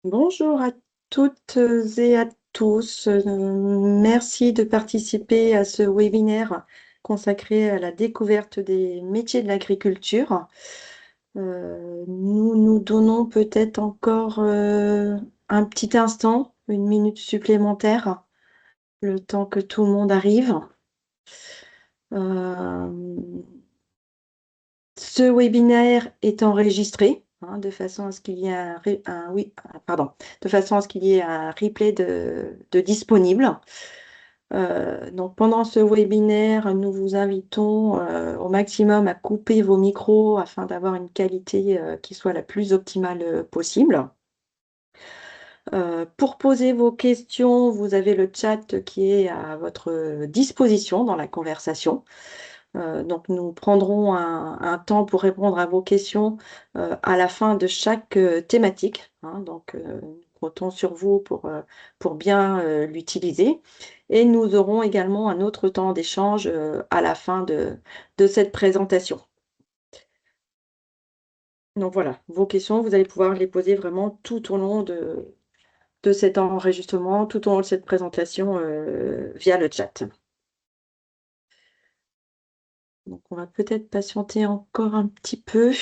Bonjour à toutes et à tous. Merci de participer à ce webinaire consacré à la découverte des métiers de l'agriculture. Nous nous donnons peut-être encore un petit instant, une minute supplémentaire, le temps que tout le monde arrive. Euh, Ce webinaire est enregistré, de façon à ce qu'il y ait de façon à ce qu'il y ait un replay de disponible. Donc pendant ce webinaire, nous vous invitons au maximum à couper vos micros afin d'avoir une qualité qui soit la plus optimale possible. Pour poser vos questions, vous avez le chat qui est à votre disposition dans la conversation. Donc, nous prendrons un temps pour répondre à vos questions à la fin de chaque thématique. Donc, nous comptons sur vous pour bien l'utiliser. Et nous aurons également un autre temps d'échange à la fin de cette présentation. Donc voilà, vos questions, vous allez pouvoir les poser vraiment tout au long de cet enregistrement, tout au long de cette présentation via le chat. Donc, on va peut-être patienter encore un petit peu.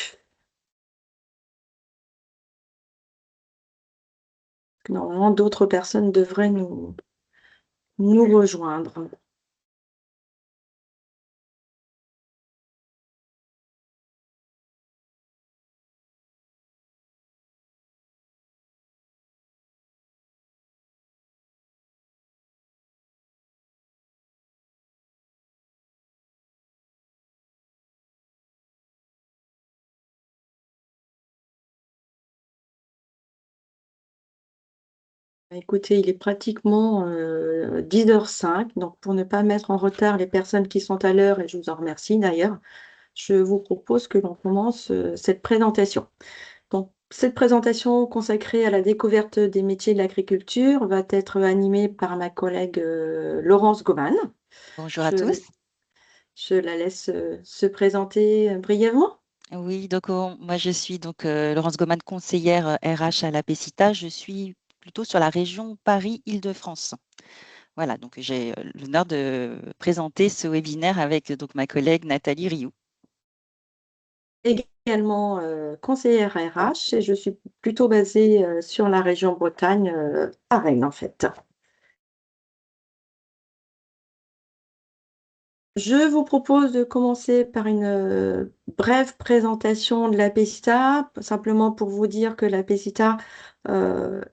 Normalement, d'autres personnes devraient nous rejoindre. Écoutez, il est pratiquement 10h05, donc pour ne pas mettre en retard les personnes qui sont à l'heure, et je vous en remercie d'ailleurs, je vous propose que l'on commence cette présentation. Donc, cette présentation consacrée à la découverte des métiers de l'agriculture va être animée par ma collègue Laurence Goman. Bonjour à Je, tous. je la laisse se présenter brièvement. Oui, donc moi je suis donc Laurence Goman, conseillère RH à la PECITA. Je suis plutôt sur la région Paris-Île-de-France. Voilà, donc j'ai l'honneur de présenter ce webinaire avec donc ma collègue Nathalie Rioux. Également conseillère RH et je suis plutôt basée sur la région Bretagne, à Rennes en fait. Je vous propose de commencer par une brève présentation de la PECITA, simplement pour vous dire que la PECITA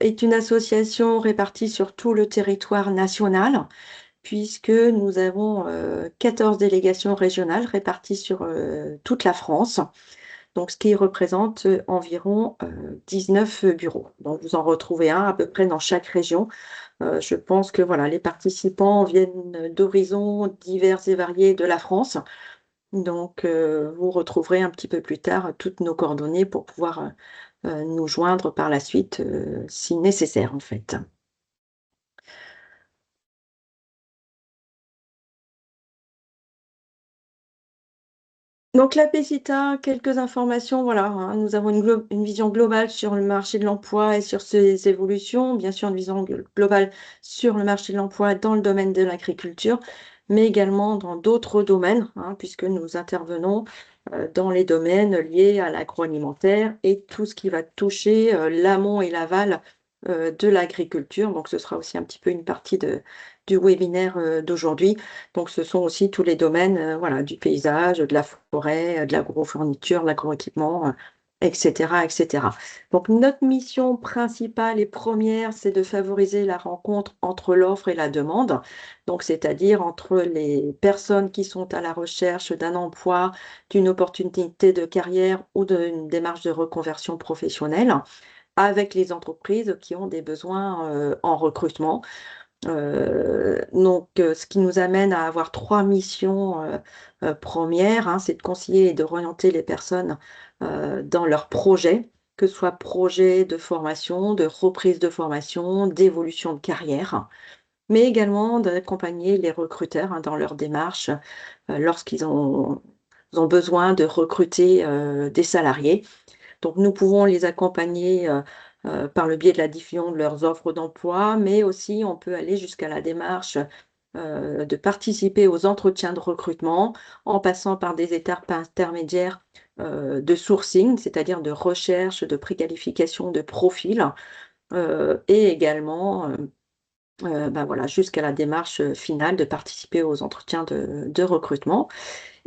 est une association répartie sur tout le territoire national, puisque nous avons 14 délégations régionales réparties sur toute la France. Donc, ce qui représente environ 19 bureaux. Donc, vous en retrouvez un à peu près dans chaque région. Je pense que voilà, les participants viennent d'horizons divers et variés de la France. Donc, vous retrouverez un petit peu plus tard toutes nos coordonnées pour pouvoir nous joindre par la suite si nécessaire, en fait. Donc la PECITA, quelques informations, voilà, nous avons une vision globale sur le marché de l'emploi et sur ses évolutions, bien sûr une vision globale sur le marché de l'emploi dans le domaine de l'agriculture, mais également dans d'autres domaines, puisque nous intervenons dans les domaines liés à l'agroalimentaire et tout ce qui va toucher l'amont et l'aval de l'agriculture. Donc ce sera aussi un petit peu une partie du webinaire d'aujourd'hui. Donc, ce sont aussi tous les domaines voilà, du paysage, de la forêt, de l'agrofourniture, de l'agroéquipement, etc., etc. Donc, notre mission principale et première, c'est de favoriser la rencontre entre l'offre et la demande. Donc, c'est-à-dire entre les personnes qui sont à la recherche d'un emploi, d'une opportunité de carrière ou d'une démarche de reconversion professionnelle, avec les entreprises qui ont des besoins en recrutement. Ce qui nous amène à avoir trois missions premières, c'est de conseiller et de orienter les personnes dans leurs projets, que ce soit projet de formation, de reprise de formation, d'évolution de carrière, mais également d'accompagner les recruteurs dans leur démarche lorsqu'ils ont besoin de recruter des salariés. Donc, nous pouvons les accompagner par le biais de la diffusion de leurs offres d'emploi, mais aussi on peut aller jusqu'à la démarche de participer aux entretiens de recrutement en passant par des étapes intermédiaires de sourcing, c'est-à-dire de recherche, de préqualification de profils, et également bah, voilà, jusqu'à la démarche finale de participer aux entretiens de recrutement.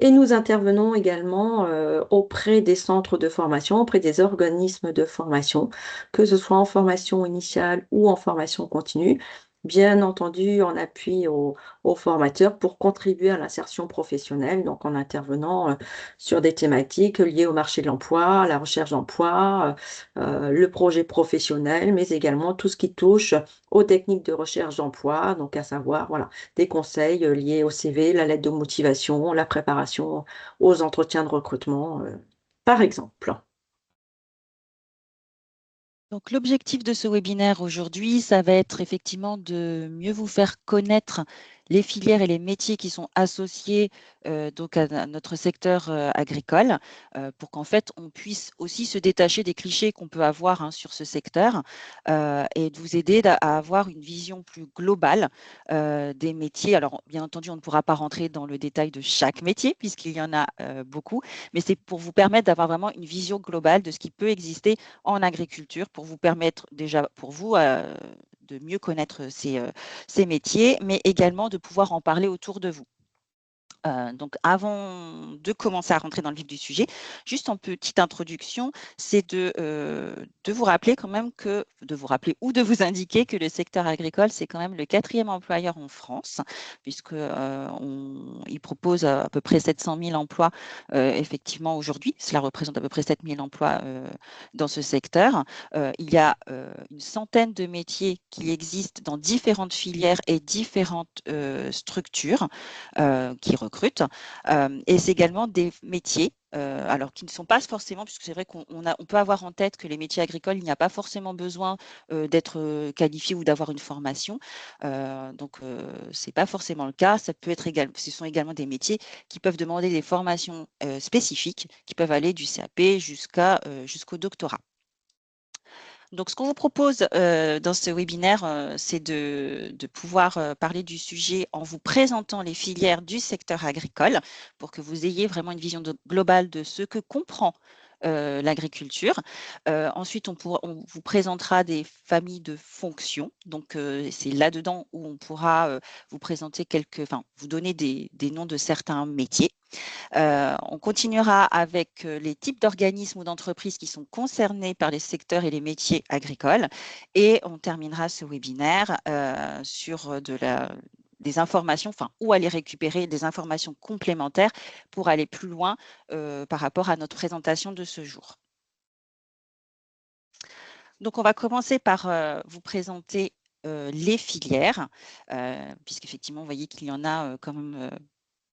Et nous intervenons également auprès des centres de formation, auprès des organismes de formation, que ce soit en formation initiale ou en formation continue, bien entendu en appui aux formateurs pour contribuer à l'insertion professionnelle, donc en intervenant sur des thématiques liées au marché de l'emploi, à la recherche d'emploi, le projet professionnel, mais également tout ce qui touche aux techniques de recherche d'emploi, donc à savoir, voilà, des conseils liés au CV, la lettre de motivation, la préparation aux entretiens de recrutement, par exemple. Donc, l'objectif de ce webinaire aujourd'hui, ça va être effectivement de mieux vous faire connaître les filières et les métiers qui sont associés donc à notre secteur agricole, pour qu'en fait, on puisse aussi se détacher des clichés qu'on peut avoir hein, sur ce secteur et de vous aider à avoir une vision plus globale des métiers. Alors, bien entendu, on ne pourra pas rentrer dans le détail de chaque métier, puisqu'il y en a beaucoup, mais c'est pour vous permettre d'avoir vraiment une vision globale de ce qui peut exister en agriculture pour vous permettre déjà, pour vous, de mieux connaître ces métiers, mais également de pouvoir en parler autour de vous. Donc, avant de commencer à rentrer dans le vif du sujet, juste en petite introduction, c'est de vous rappeler quand même de vous rappeler ou de vous indiquer que le secteur agricole, c'est quand même le 4e employeur en France, puisque il propose à peu près 700 000 emplois effectivement aujourd'hui. Cela représente à peu près 7 000 emplois dans ce secteur. Il y a une centaine de métiers qui existent dans différentes filières et différentes structures qui recrutent. Et c'est également des métiers alors qui ne sont pas forcément, puisque c'est vrai on peut avoir en tête que les métiers agricoles, il n'y a pas forcément besoin d'être qualifié ou d'avoir une formation. Donc, ce n'est pas forcément le cas. Ça peut être ce sont également des métiers qui peuvent demander des formations spécifiques, qui peuvent aller du CAP jusqu'au doctorat. Donc, ce qu'on vous propose dans ce webinaire, c'est de pouvoir parler du sujet en vous présentant les filières du secteur agricole pour que vous ayez vraiment une vision globale de ce que comprend l'agriculture. Ensuite, on vous présentera des familles de fonctions. Donc, c'est là-dedans où on pourra vous présenter vous donner des noms de certains métiers. On continuera avec les types d'organismes ou d'entreprises qui sont concernés par les secteurs et les métiers agricoles. Et on terminera ce webinaire sur des informations, où aller récupérer des informations complémentaires pour aller plus loin par rapport à notre présentation de ce jour. Donc, on va commencer par vous présenter les filières, puisqu'effectivement, vous voyez qu'il y en a quand même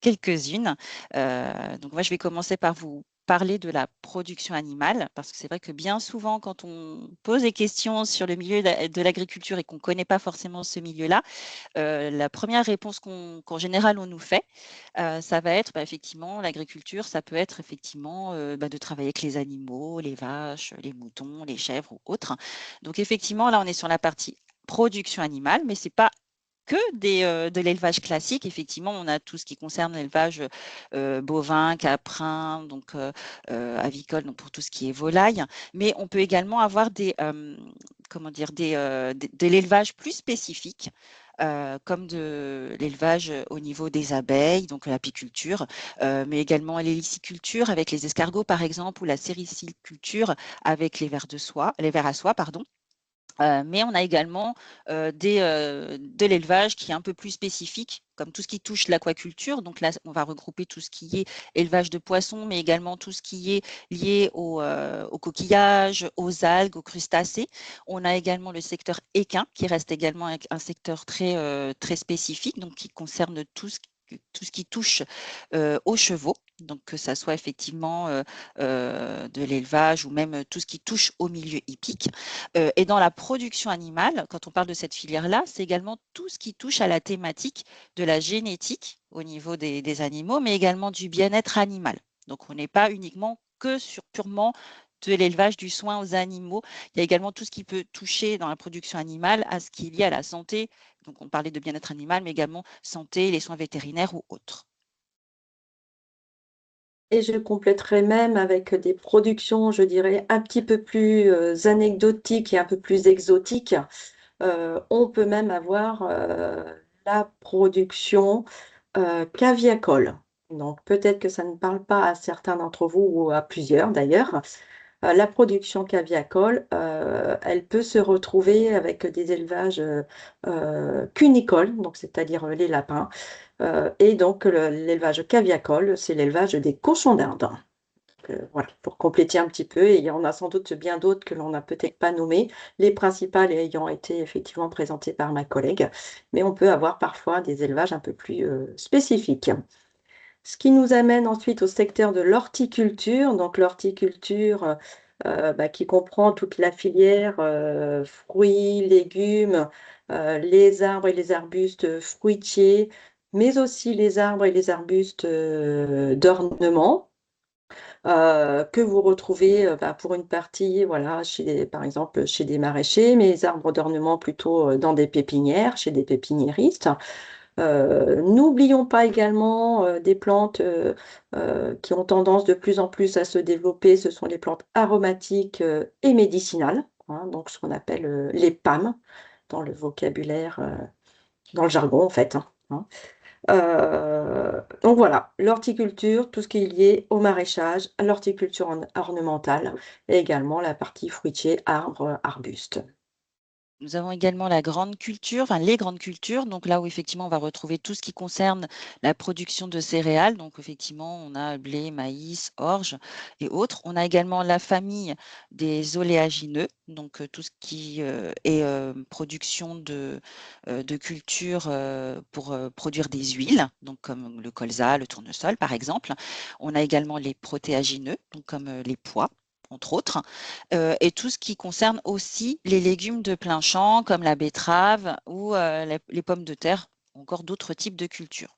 quelques-unes. Donc moi, je vais commencer par vous parler de la production animale, parce que c'est vrai que bien souvent, quand on pose des questions sur le milieu de l'agriculture et qu'on ne connaît pas forcément ce milieu-là, la première réponse qu'en général on nous fait, ça va être effectivement l'agriculture, ça peut être effectivement de travailler avec les animaux, les vaches, les moutons, les chèvres ou autres. Donc effectivement, là, on est sur la partie production animale, mais c'est pas que de l'élevage classique. Effectivement, on a tout ce qui concerne l'élevage bovin, caprin, donc avicole, donc pour tout ce qui est volaille. Mais on peut également avoir de l'élevage plus spécifique. Comme de l'élevage au niveau des abeilles, donc l'apiculture, mais également l'héliciculture avec les escargots par exemple, ou la sériciculture avec les vers à soie, pardon. Mais on a également de l'élevage qui est un peu plus spécifique, comme tout ce qui touche l'aquaculture. Donc là, on va regrouper tout ce qui est élevage de poissons, mais également tout ce qui est lié aux coquillages, aux algues, aux crustacés. On a également le secteur équin, qui reste également un secteur très spécifique, donc qui concerne tout ce qui touche aux chevaux, donc que ça soit effectivement de l'élevage ou même tout ce qui touche au milieu hippique. Et dans la production animale, quand on parle de cette filière-là, c'est également tout ce qui touche à la thématique de la génétique au niveau des animaux, mais également du bien-être animal. Donc, on n'est pas uniquement que sur purement de l'élevage, du soin aux animaux. Il y a également tout ce qui peut toucher dans la production animale à ce qui est lié à la santé. Donc, on parlait de bien-être animal, mais également santé, les soins vétérinaires ou autres. Et je compléterai même avec des productions, je dirais, un petit peu plus anecdotiques et un peu plus exotiques. On peut même avoir la production caviacole. Donc peut-être que ça ne parle pas à certains d'entre vous ou à plusieurs d'ailleurs. La production caviacole, elle peut se retrouver avec des élevages cunicoles, donc c'est-à-dire les lapins. Et donc l'élevage caviacole, c'est l'élevage des cochons d'Inde. Voilà, pour compléter un petit peu, et il y en a sans doute bien d'autres que l'on n'a Oui. peut-être pas nommées, les principales ayant été effectivement présentées par ma collègue, mais on peut avoir parfois des élevages un peu plus spécifiques. Ce qui nous amène ensuite au secteur de l'horticulture. Donc l'horticulture qui comprend toute la filière fruits, légumes, les arbres et les arbustes fruitiers, mais aussi les arbres et les arbustes d'ornement que vous retrouvez pour une partie, voilà, par exemple chez des maraîchers, mais les arbres d'ornement plutôt dans des pépinières, chez des pépiniéristes. N'oublions pas également des plantes qui ont tendance de plus en plus à se développer. Ce sont les plantes aromatiques et médicinales, hein, donc ce qu'on appelle les PAM dans le vocabulaire, dans le jargon en fait, hein. Donc voilà, l'horticulture, tout ce qui est lié au maraîchage, à l'horticulture ornementale et également la partie fruitier, arbres, arbustes. Nous avons également la grande culture, enfin les grandes cultures, donc là où effectivement on va retrouver tout ce qui concerne la production de céréales. Donc effectivement, on a blé, maïs, orge et autres. On a également la famille des oléagineux, donc tout ce qui est production de cultures pour produire des huiles, donc comme le colza, le tournesol par exemple. On a également les protéagineux, donc comme les pois entre autres, et tout ce qui concerne aussi les légumes de plein champ, comme la betterave ou les pommes de terre, ou encore d'autres types de cultures.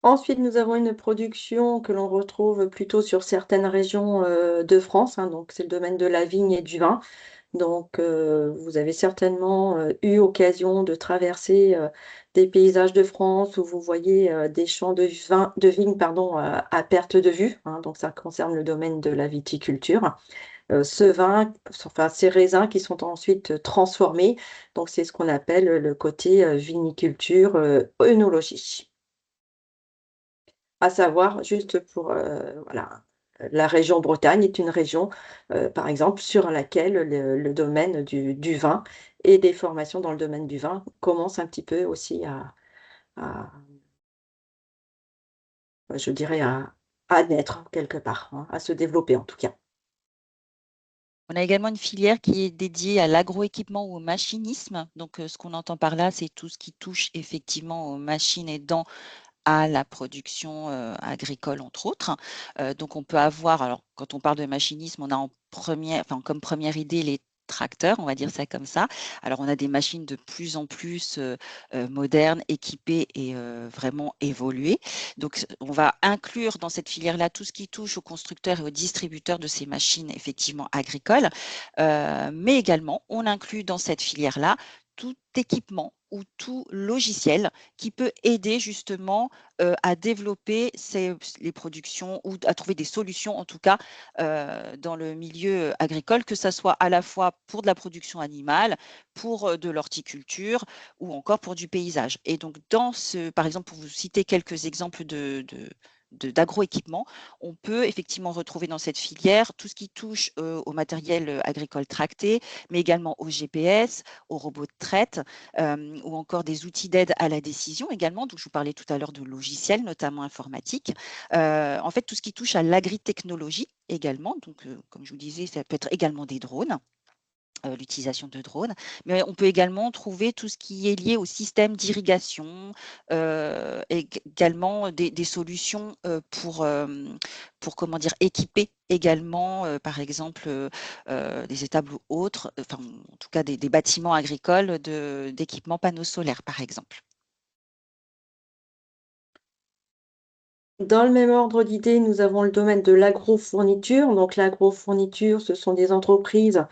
Ensuite, nous avons une production que l'on retrouve plutôt sur certaines régions de France, hein, donc c'est le domaine de la vigne et du vin. Donc, vous avez certainement eu occasion de traverser des paysages de France où vous voyez des champs de vignes pardon, à perte de vue, hein, donc ça concerne le domaine de la viticulture. Ce vin, enfin ces raisins qui sont ensuite transformés, donc c'est ce qu'on appelle le côté viniculture, œnologie. À savoir, juste pour, voilà, la région Bretagne est une région, par exemple, sur laquelle le domaine du vin et des formations dans le domaine du vin commence un petit peu aussi à je dirais à naître quelque part, hein, à se développer en tout cas. On a également une filière qui est dédiée à l'agroéquipement ou au machinisme. Donc, ce qu'on entend par là, c'est tout ce qui touche effectivement aux machines aidant à la production, agricole, entre autres. Donc on peut avoir alors quand on parle de machinisme, on a en première enfin comme première idée les tracteurs, on va dire ça comme ça. Alors on a des machines de plus en plus, modernes, équipées et vraiment évoluées. Donc on va inclure dans cette filière-là tout ce qui touche aux constructeurs et aux distributeurs de ces machines effectivement agricoles. Mais également on inclut dans cette filière-là tout équipement ou tout logiciel qui peut aider justement à développer les productions ou à trouver des solutions en tout cas dans le milieu agricole, que ça soit à la fois pour de la production animale, pour de l'horticulture ou encore pour du paysage. Et donc par exemple, pour vous citer quelques exemples d'agroéquipement, on peut effectivement retrouver dans cette filière tout ce qui touche au matériel agricole tracté, mais également au GPS, aux robots de traite, ou encore des outils d'aide à la décision également. Donc, je vous parlais tout à l'heure de logiciels, notamment informatiques. En fait, tout ce qui touche à l'agritechnologie également. Donc, comme je vous disais, ça peut être également des drones. L'utilisation de drones, mais on peut également trouver tout ce qui est lié au système d'irrigation, également des solutions pour comment dire équiper également, par exemple, des étables ou autres, enfin en tout cas des bâtiments agricoles d'équipements panneaux solaires, par exemple. Dans le même ordre d'idées, nous avons le domaine de l'agrofourniture. Donc, l'agrofourniture, ce sont des entreprises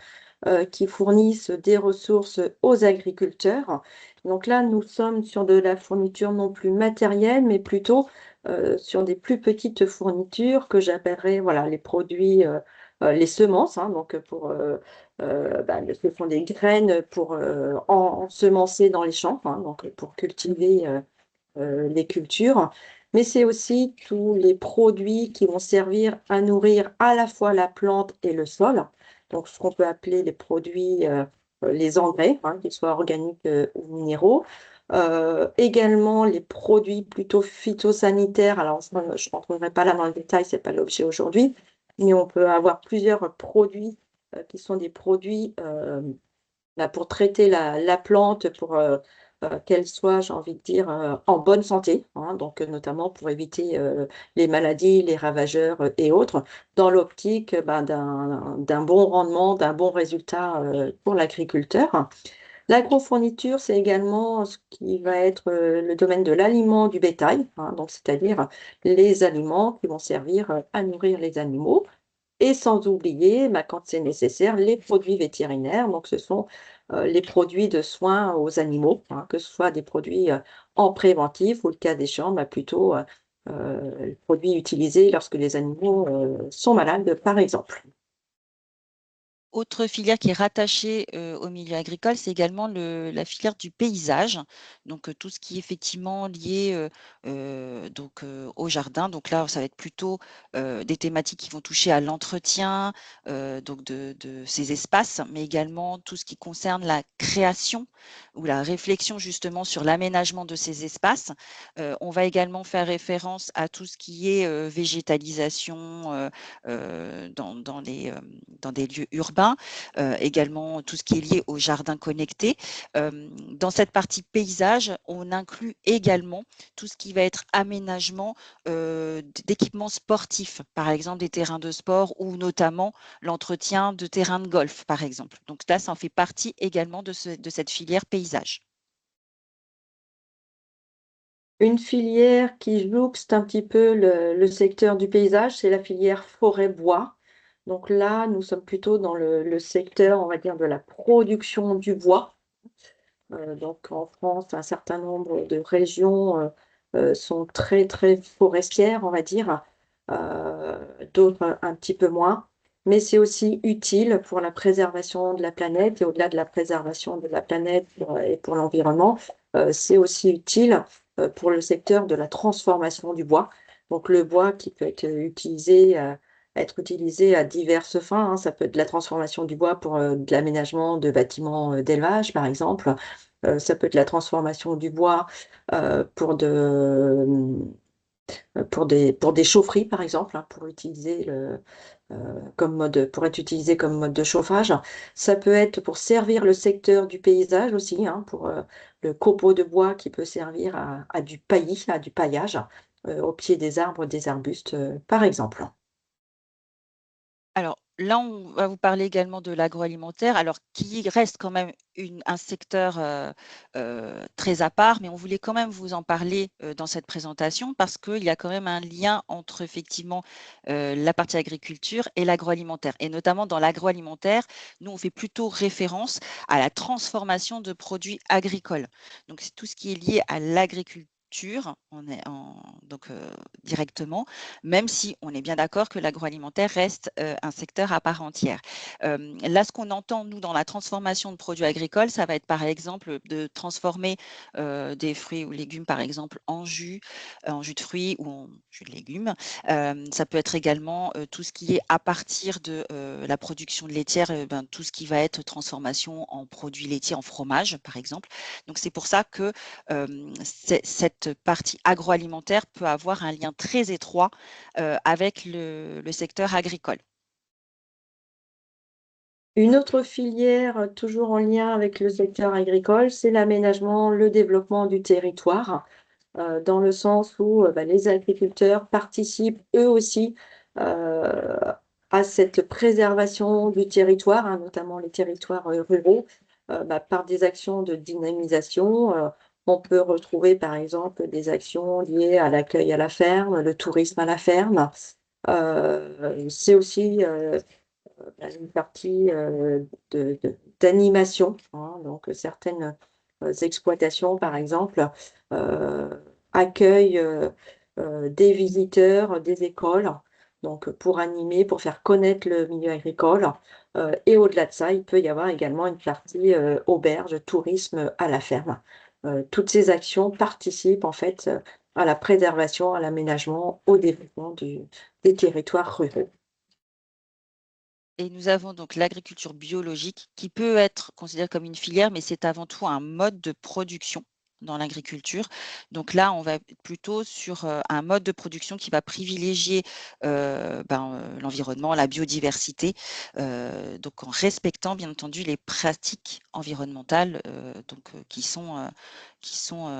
qui fournissent des ressources aux agriculteurs. Donc là, nous sommes sur de la fourniture non plus matérielle, mais plutôt sur des plus petites fournitures que j'appellerais voilà, les produits, les semences. Hein, donc, ce sont des graines pour ensemencer dans les champs, hein, donc pour cultiver les cultures, mais c'est aussi tous les produits qui vont servir à nourrir à la fois la plante et le sol. Donc, ce qu'on peut appeler les produits, les engrais, hein, qu'ils soient organiques ou minéraux. Également, les produits plutôt phytosanitaires. Alors, ça, je ne rentrerai pas là dans le détail, c'est pas l'objet aujourd'hui, mais on peut avoir plusieurs produits qui sont des produits pour traiter la plante, pour qu'elle soit, j'ai envie de dire, en bonne santé, hein, donc notamment pour éviter les maladies, les ravageurs et autres, dans l'optique d'un bon rendement, d'un bon résultat pour l'agriculteur. L'agrofourniture, c'est également ce qui va être le domaine de l'aliment du bétail, hein, donc c'est-à-dire les aliments qui vont servir à nourrir les animaux. Et sans oublier, quand c'est nécessaire, les produits vétérinaires. Donc, ce sont les produits de soins aux animaux, hein, que ce soit des produits en préventif ou le cas échéant, plutôt les produits utilisés lorsque les animaux sont malades, par exemple. Autre filière qui est rattachée, au milieu agricole, c'est également la filière du paysage. Donc, tout ce qui est effectivement lié, au jardin. Donc là, ça va être plutôt, des thématiques qui vont toucher à l'entretien, donc de ces espaces, mais également tout ce qui concerne la création ou la réflexion justement sur l'aménagement de ces espaces. On va également faire référence à tout ce qui est, végétalisation, dans des lieux urbains, également tout ce qui est lié au jardin connecté. Dans cette partie paysage, on inclut également tout ce qui va être aménagement d'équipements sportifs, par exemple des terrains de sport ou notamment l'entretien de terrains de golf, par exemple. Donc là, ça en fait partie également de cette filière paysage. Une filière qui jouxte un petit peu le secteur du paysage, c'est la filière forêt-bois. Donc là, nous sommes plutôt dans le secteur, on va dire, de la production du bois. Donc en France, un certain nombre de régions sont très, très forestières, on va dire, euh, d'autres un petit peu moins. Mais c'est aussi utile pour la préservation de la planète et au-delà de la préservation de la planète et pour l'environnement, c'est aussi utile pour le secteur de la transformation du bois. Donc le bois qui peut être utilisé à diverses fins, hein. Ça peut être de la transformation du bois pour de l'aménagement de bâtiments d'élevage, par exemple. Ça peut être la transformation du bois pour pour des chaufferies, par exemple, hein, pour être utilisé comme mode de chauffage. Ça peut être pour servir le secteur du paysage aussi, hein, pour le copeau de bois qui peut servir à du paillis, à du paillage, au pied des arbres, des arbustes, par exemple. Alors là, on va vous parler également de l'agroalimentaire, alors qui reste quand même un secteur très à part, mais on voulait quand même vous en parler dans cette présentation parce qu'il y a quand même un lien entre effectivement la partie agriculture et l'agroalimentaire. Et notamment dans l'agroalimentaire, nous, on fait plutôt référence à la transformation de produits agricoles. Donc, c'est tout ce qui est lié à l'agriculture. Donc directement, même si on est bien d'accord que l'agroalimentaire reste un secteur à part entière. Là, ce qu'on entend, nous, dans la transformation de produits agricoles, ça va être par exemple de transformer des fruits ou légumes, par exemple, en jus de fruits ou en jus de légumes. Ça peut être également tout ce qui est à partir de la production de laitière, tout ce qui va être transformation en produits laitiers, en fromage, par exemple. Donc, c'est pour ça que cette partie agroalimentaire peut avoir un lien très étroit avec le secteur agricole. Une autre filière, toujours en lien avec le secteur agricole, c'est l'aménagement, le développement du territoire, dans le sens où les agriculteurs participent eux aussi euh, à cette préservation du territoire, hein, notamment les territoires ruraux, par des actions de dynamisation. On peut retrouver, par exemple, des actions liées à l'accueil à la ferme, le tourisme à la ferme. C'est aussi une partie d'animation, hein. Donc, certaines exploitations, par exemple, euh, accueillent des visiteurs des écoles, donc pour animer, pour faire connaître le milieu agricole. Et au-delà de ça, il peut y avoir également une partie auberge, tourisme à la ferme. Toutes ces actions participent en fait à la préservation, à l'aménagement, au développement des territoires ruraux. Et nous avons donc l'agriculture biologique qui peut être considérée comme une filière, mais c'est avant tout un mode de production dans l'agriculture. Donc là, on va être plutôt sur un mode de production qui va privilégier l'environnement, la biodiversité, donc en respectant bien entendu les pratiques environnementales qui sont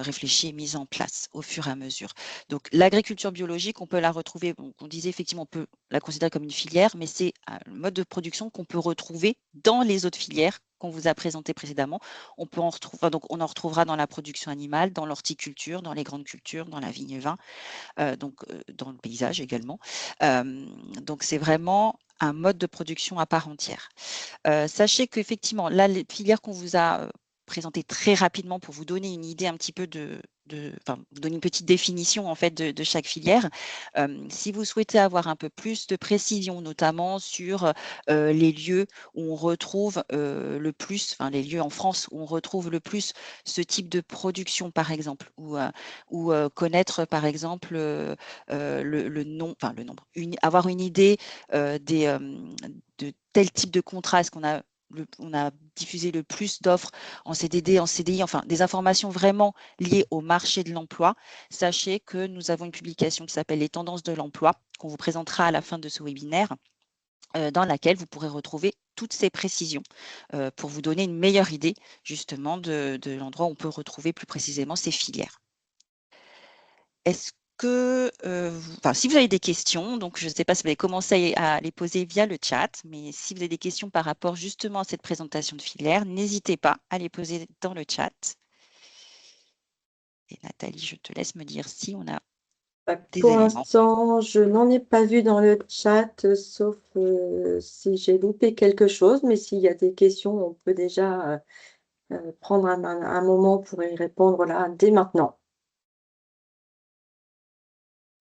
réfléchies et mises en place au fur et à mesure. Donc l'agriculture biologique, on peut la retrouver, on disait effectivement, on peut la considérer comme une filière, mais c'est un mode de production qu'on peut retrouver dans les autres filières qu'on vous a présentées précédemment. On en retrouvera dans la production animale, dans l'horticulture, dans les grandes cultures, dans la vigne vin, dans le paysage également. Donc c'est vraiment un mode de production à part entière. Sachez qu'effectivement, là, les filières qu'on vous a présentées très rapidement pour vous donner une idée un petit peu enfin, vous donner une petite définition en fait de chaque filière. Si vous souhaitez avoir un peu plus de précision, notamment sur les lieux où on retrouve le plus, enfin les lieux en France où on retrouve le plus ce type de production, par exemple, ou connaître, par exemple, enfin le nombre, avoir une idée de tel type de contrat, est-ce on a diffusé le plus d'offres en CDD, en CDI, enfin des informations vraiment liées au marché de l'emploi. Sachez que nous avons une publication qui s'appelle Les tendances de l'emploi, qu'on vous présentera à la fin de ce webinaire, dans laquelle vous pourrez retrouver toutes ces précisions pour vous donner une meilleure idée justement de l'endroit où on peut retrouver plus précisément ces filières. Est-ce que, enfin, si vous avez des questions, donc je ne sais pas si vous avez commencé à les poser via le chat, mais si vous avez des questions par rapport justement à cette présentation de filière, n'hésitez pas à les poser dans le chat. Et Nathalie, je te laisse me dire si on a des Pour éléments. l'instant, je n'en ai pas vu dans le chat, sauf si j'ai loupé quelque chose. Mais s'il y a des questions, on peut déjà prendre un moment pour y répondre là, dès maintenant.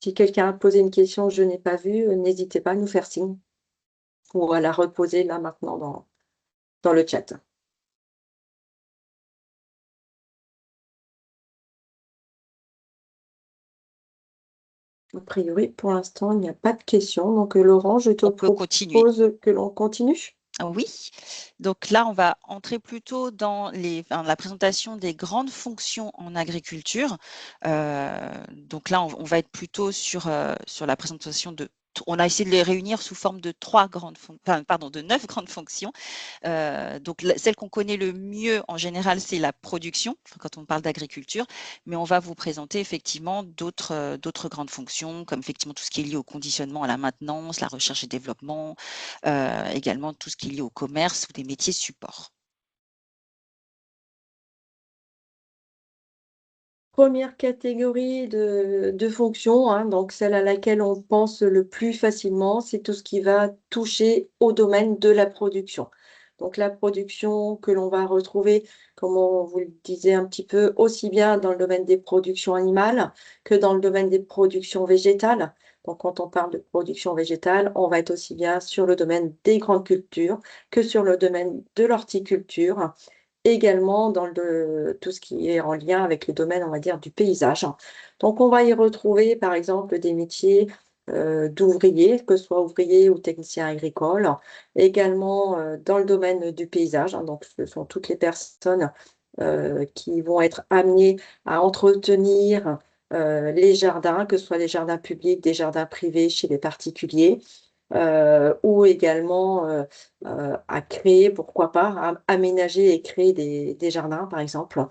Si quelqu'un a posé une question que je n'ai pas vue, n'hésitez pas à nous faire signe ou à la reposer là maintenant dans le chat. A priori, pour l'instant, il n'y a pas de questions. Donc, Laurent, je te On peut continuer. propose que l'on continue. Oui, donc là, on va entrer plutôt dans la présentation des grandes fonctions en agriculture. Donc là, on va être plutôt sur la présentation on a essayé de les réunir sous forme de de 9 grandes fonctions. Donc celle qu'on connaît le mieux en général, c'est la production, quand on parle d'agriculture, mais on va vous présenter effectivement d'autres grandes fonctions, comme effectivement tout ce qui est lié au conditionnement, à la maintenance, la recherche et développement, également tout ce qui est lié au commerce ou des métiers support. Première catégorie de fonctions, hein, donc celle à laquelle on pense le plus facilement, c'est tout ce qui va toucher au domaine de la production. Donc la production que l'on va retrouver, comme on vous le disait un petit peu, aussi bien dans le domaine des productions animales que dans le domaine des productions végétales. Donc quand on parle de production végétale, on va être aussi bien sur le domaine des grandes cultures que sur le domaine de l'horticulture, également dans tout ce qui est en lien avec le domaine, on va dire, du paysage. Donc, on va y retrouver, par exemple, des métiers d'ouvriers, que ce soit ouvriers ou techniciens agricoles, également dans le domaine du paysage. Hein. Donc, ce sont toutes les personnes qui vont être amenées à entretenir les jardins, que ce soit des jardins publics, des jardins privés chez les particuliers, ou également à créer, pourquoi pas, aménager et créer des jardins, par exemple.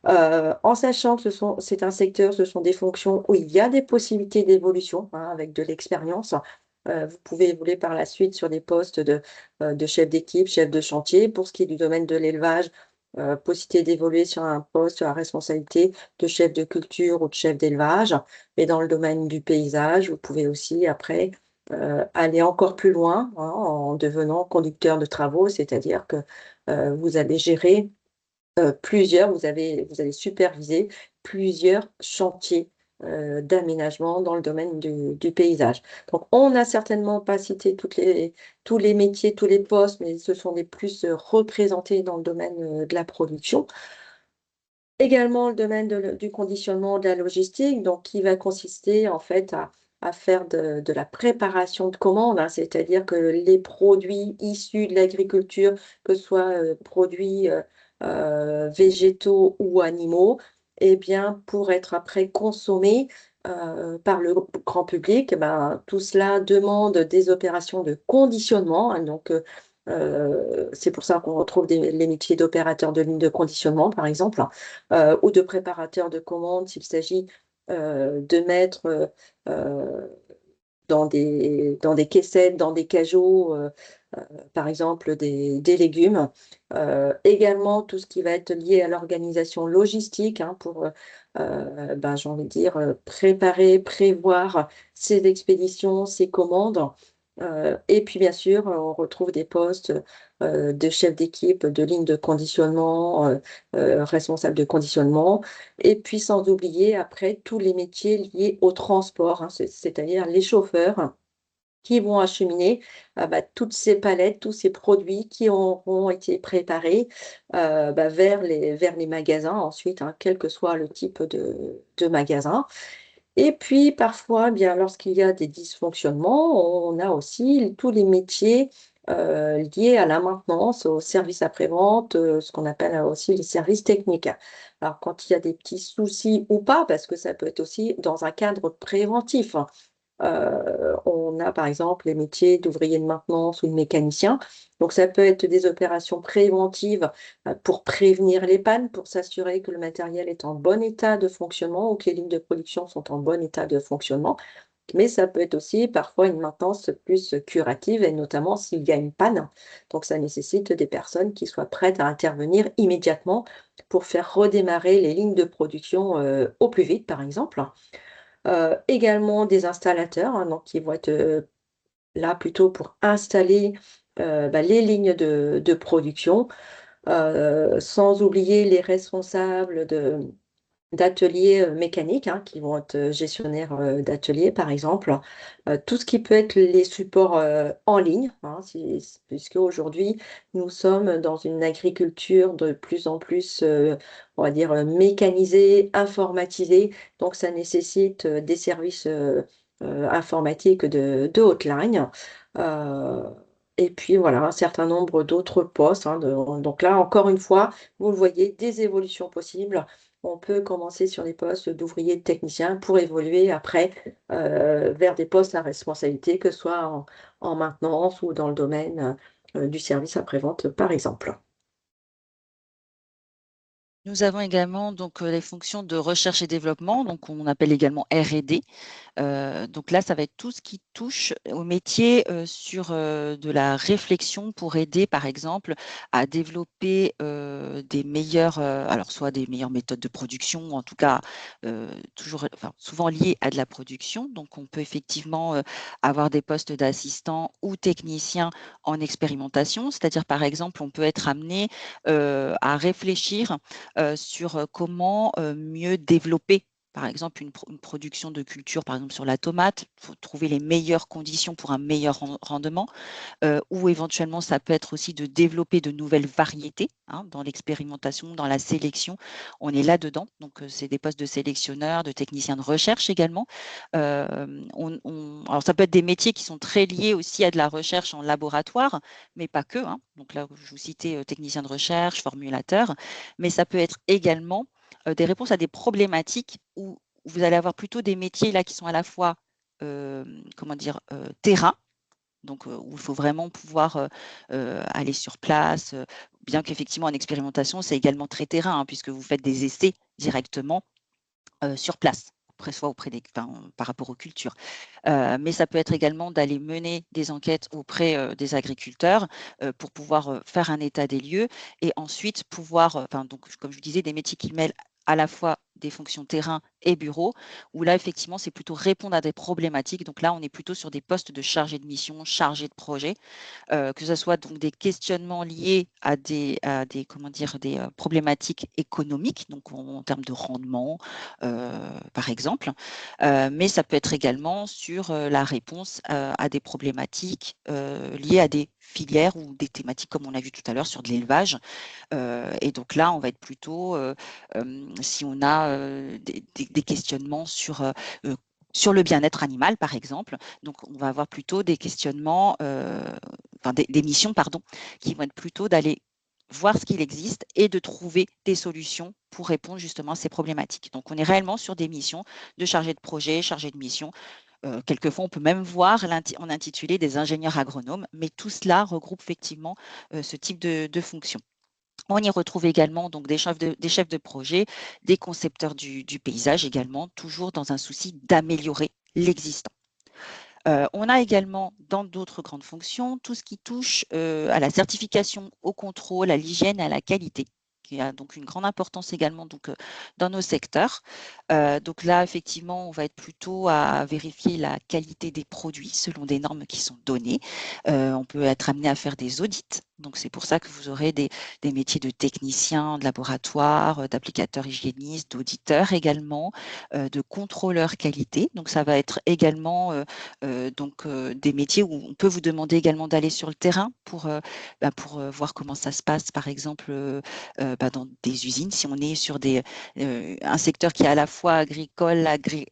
En sachant que c'est un secteur, ce sont des fonctions où il y a des possibilités d'évolution, hein, avec de l'expérience. Vous pouvez évoluer par la suite sur des postes de chef d'équipe, chef de chantier. Pour ce qui est du domaine de l'élevage, possibilité d'évoluer sur un poste à responsabilité de chef de culture ou de chef d'élevage. Mais dans le domaine du paysage, vous pouvez aussi après aller encore plus loin, hein, en devenant conducteur de travaux, c'est-à-dire que vous allez gérer vous allez superviser plusieurs chantiers d'aménagement dans le domaine du paysage. Donc, on n'a certainement pas cité tous les métiers, tous les postes, mais ce sont les plus représentés dans le domaine de la production. Également le domaine du conditionnement, de la logistique, donc qui va consister en fait à faire de la préparation de commandes, hein, c'est-à-dire que les produits issus de l'agriculture, que ce soit produits végétaux ou animaux, eh bien, pour être après consommés par le grand public, eh ben, tout cela demande des opérations de conditionnement, hein, donc c'est pour ça qu'on retrouve les métiers d'opérateur de ligne de conditionnement, par exemple, ou de préparateur de commandes s'il s'agit de mettre dans des caissettes, dans des cajots, par exemple des légumes. Également tout ce qui va être lié à l'organisation logistique, hein, pour, ben, j'ai envie de dire, préparer, prévoir ces expéditions, ces commandes. Et puis bien sûr, on retrouve des postes de chef d'équipe, de ligne de conditionnement, responsable de conditionnement, et puis sans oublier après tous les métiers liés au transport, hein, c'est-à-dire les chauffeurs qui vont acheminer bah, toutes ces palettes, tous ces produits qui auront été préparés bah, vers les magasins ensuite, hein, quel que soit le type de magasin. Et puis parfois, eh bien, lorsqu'il y a des dysfonctionnements, on a aussi tous les métiers liés à la maintenance, au service après-vente, ce qu'on appelle aussi les services techniques. Alors quand il y a des petits soucis ou pas, parce que ça peut être aussi dans un cadre préventif, hein. On a par exemple les métiers d'ouvrier de maintenance ou de mécanicien. Donc ça peut être des opérations préventives pour prévenir les pannes, pour s'assurer que le matériel est en bon état de fonctionnement ou que les lignes de production sont en bon état de fonctionnement. Mais ça peut être aussi parfois une maintenance plus curative et notamment s'il y a une panne. Donc ça nécessite des personnes qui soient prêtes à intervenir immédiatement pour faire redémarrer les lignes de production au plus vite, par exemple. Également des installateurs, hein, donc qui vont être, là plutôt pour installer, bah, les lignes de production, sans oublier les responsables d'ateliers, mécaniques, hein, qui vont être, gestionnaires, d'ateliers par exemple. Tout ce qui peut être les supports, en ligne, hein, puisqu'aujourd'hui nous sommes dans une agriculture de plus en plus, on va dire, mécanisée, informatisée, donc ça nécessite, des services, informatiques de haute ligne. Heu et puis voilà, un certain nombre d'autres postes, hein, donc là encore une fois, vous le voyez, des évolutions possibles. On peut commencer sur les postes d'ouvrier, de technicien pour évoluer après vers des postes à responsabilité, que ce soit en maintenance ou dans le domaine du service après-vente, par exemple. Nous avons également donc les fonctions de recherche et développement, donc on appelle également R&D. Donc là, ça va être tout ce qui touche au métier, sur, de la réflexion pour aider, par exemple, à développer, des meilleures, alors soit des meilleures méthodes de production ou en tout cas, toujours enfin, souvent liées à de la production. Donc on peut effectivement, avoir des postes d'assistants ou techniciens en expérimentation. C'est-à-dire, par exemple, on peut être amené, à réfléchir, sur, comment, mieux développer par exemple, une production de culture, par exemple sur la tomate, il faut trouver les meilleures conditions pour un meilleur rendement, ou éventuellement ça peut être aussi de développer de nouvelles variétés, hein, dans l'expérimentation, dans la sélection. On est là-dedans, donc c'est des postes de sélectionneurs, de techniciens de recherche également. Alors ça peut être des métiers qui sont très liés aussi à de la recherche en laboratoire, mais pas que, hein. Donc là, je vous citais technicien de recherche, formulateur, mais ça peut être également des réponses à des problématiques où vous allez avoir plutôt des métiers là qui sont à la fois, comment dire? Terrain, donc où il faut vraiment pouvoir, aller sur place, bien qu'effectivement en expérimentation, c'est également très terrain, hein, puisque vous faites des essais directement, sur place. soit auprès par rapport aux cultures. Mais ça peut être également d'aller mener des enquêtes auprès des agriculteurs pour pouvoir faire un état des lieux et ensuite pouvoir, donc, comme je vous disais, des métiers qui mêlent à la fois des fonctions terrain et bureau, où là, effectivement, c'est plutôt répondre à des problématiques. Donc là, on est plutôt sur des postes de chargé de mission, chargé de projet, que ce soit donc des questionnements liés à des comment dire, des problématiques économiques, donc en termes de rendement, par exemple. Mais ça peut être également sur la réponse à des problématiques liées à des filières ou des thématiques, comme on a vu tout à l'heure, sur de l'élevage. Et donc là, on va être plutôt, si on a des questionnements sur le bien-être animal, par exemple. Donc, on va avoir plutôt des questionnements, des missions, pardon, qui vont être plutôt d'aller voir ce qu'il existe et de trouver des solutions pour répondre justement à ces problématiques. Donc, on est réellement sur des missions de chargé de projet, chargé de mission. Quelquefois, on peut même voir en intitulé des ingénieurs agronomes, mais tout cela regroupe effectivement ce type de fonction. On y retrouve également donc des chefs de projet, des concepteurs du paysage également, toujours dans un souci d'améliorer l'existant. On a également dans d'autres grandes fonctions tout ce qui touche à la certification, au contrôle, à l'hygiène, à la qualité, qui a donc une grande importance également donc, dans nos secteurs. Donc là, effectivement, on va être plutôt à vérifier la qualité des produits selon des normes qui sont données. On peut être amené à faire des audits. Donc c'est pour ça que vous aurez des métiers de technicien de laboratoire, d'applicateur hygiéniste, d'auditeur également, de contrôleur qualité. Donc ça va être également des métiers où on peut vous demander également d'aller sur le terrain pour voir comment ça se passe, par exemple, dans des usines, si on est sur un secteur qui est à la fois agricole,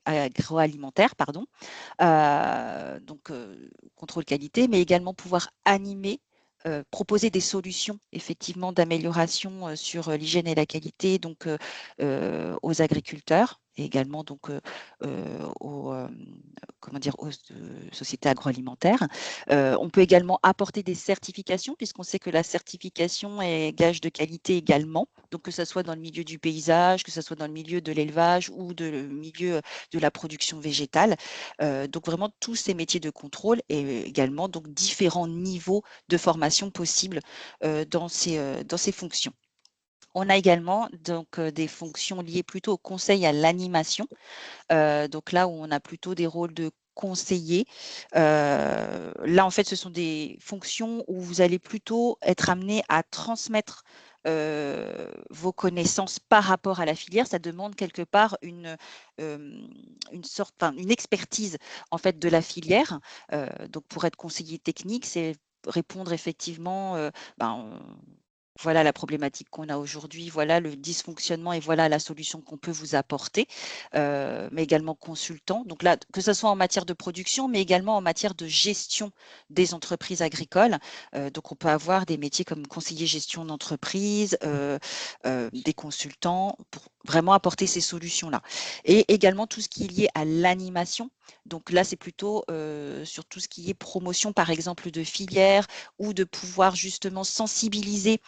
agroalimentaire, pardon. Contrôle qualité, mais également pouvoir animer, proposer des solutions effectivement d'amélioration sur l'hygiène et la qualité donc aux agriculteurs et également donc aux, comment dire, aux sociétés agroalimentaires. On peut également apporter des certifications puisqu'on sait que la certification est gage de qualité également. Donc que ce soit dans le milieu du paysage, que ce soit dans le milieu de l'élevage ou de le milieu de la production végétale. Donc vraiment tous ces métiers de contrôle et également donc différents niveaux de formation possibles dans ces fonctions. On a également donc des fonctions liées plutôt au conseil à l'animation. Donc là où on a plutôt des rôles de conseiller. Là, en fait, ce sont des fonctions où vous allez plutôt être amené à transmettre vos connaissances par rapport à la filière. Ça demande quelque part une expertise en fait de la filière. Donc pour être conseiller technique, c'est répondre effectivement, voilà la problématique qu'on a aujourd'hui, voilà le dysfonctionnement et voilà la solution qu'on peut vous apporter, mais également consultant. Donc là, que ce soit en matière de production, mais également en matière de gestion des entreprises agricoles. Donc on peut avoir des métiers comme conseiller gestion d'entreprise, des consultants pour vraiment apporter ces solutions-là. Et également tout ce qui est lié à l'animation. Donc là, c'est plutôt sur tout ce qui est promotion, par exemple, de filières ou de pouvoir justement sensibiliser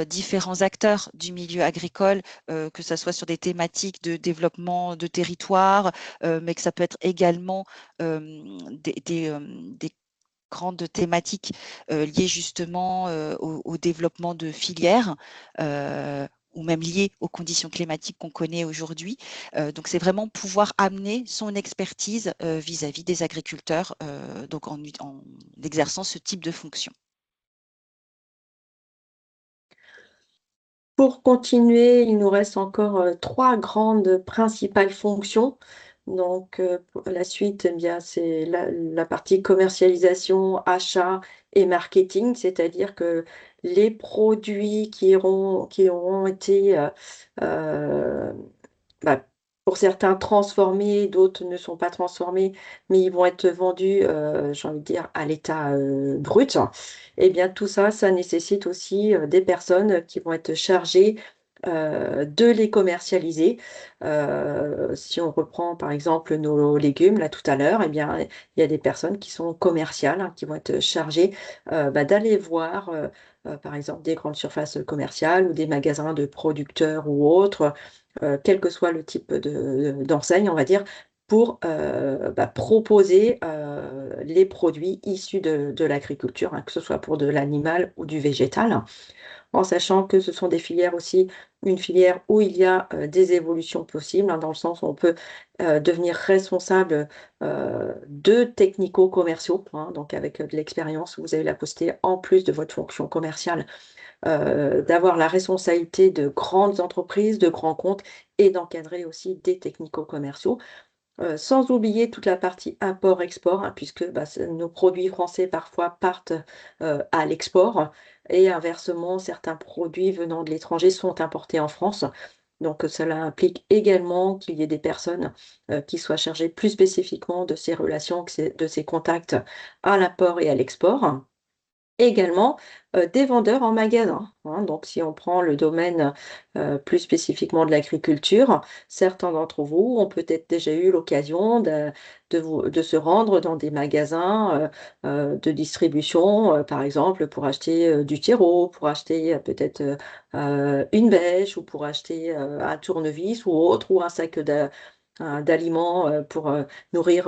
différents acteurs du milieu agricole, que ça soit sur des thématiques de développement de territoire, mais que ça peut être également des grandes thématiques liées justement au développement de filières. Ou même liées aux conditions climatiques qu'on connaît aujourd'hui. Donc, c'est vraiment pouvoir amener son expertise vis-à-vis des agriculteurs, donc en exerçant ce type de fonction. Pour continuer, il nous reste encore 3 grandes principales fonctions. Donc, pour la suite, eh bien, c'est la partie commercialisation, achat et marketing, c'est-à-dire que les produits qui auront été, heu, bah, pour certains transformés, d'autres ne sont pas transformés, mais ils vont être vendus, j'ai envie de dire à l'état, brut. Et bien tout ça, ça nécessite aussi, des personnes qui vont être chargées, de les commercialiser. Si on reprend par exemple nos légumes là tout à l'heure, et bien, il y a des personnes qui sont commerciales, hein, qui vont être chargées, d'aller voir, par exemple des grandes surfaces commerciales ou des magasins de producteurs ou autres, quel que soit le type d'enseigne, on va dire, pour proposer les produits issus de l'agriculture, hein, que ce soit pour de l'animal ou du végétal, en sachant que ce sont des filières aussi, une filière où il y a des évolutions possibles, hein, dans le sens où on peut devenir responsable de technico-commerciaux, hein, donc avec de l'expérience, vous avez la possibilité, en plus de votre fonction commerciale, d'avoir la responsabilité de grandes entreprises, de grands comptes et d'encadrer aussi des technico-commerciaux. Sans oublier toute la partie import-export, hein, puisque nos produits français parfois partent à l'export et inversement, certains produits venant de l'étranger sont importés en France. Donc cela implique également qu'il y ait des personnes qui soient chargées plus spécifiquement de ces relations, de ces contacts à l'import et à l'export. Également, des vendeurs en magasin, hein. Donc si on prend le domaine, plus spécifiquement de l'agriculture, certains d'entre vous ont peut-être déjà eu l'occasion de se rendre dans des magasins, de distribution, par exemple pour acheter, du terreau, pour acheter, peut-être, une bêche ou pour acheter, un tournevis ou autre ou un sac d'aliments, pour, nourrir,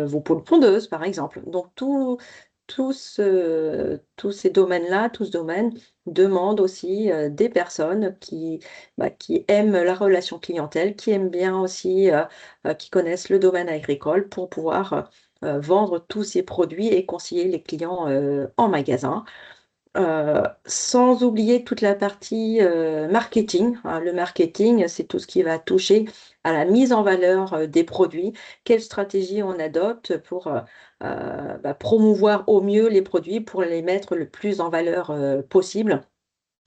vos poules pondeuses, par exemple. Donc tous ces domaines-là, tout ce domaine demande aussi des personnes qui aiment la relation clientèle, qui aiment bien aussi, qui connaissent le domaine agricole pour pouvoir vendre tous ces produits et conseiller les clients en magasin. Sans oublier toute la partie marketing, hein. Le marketing, c'est tout ce qui va toucher à la mise en valeur des produits. Quelle stratégie on adopte pour promouvoir au mieux les produits, pour les mettre le plus en valeur possible,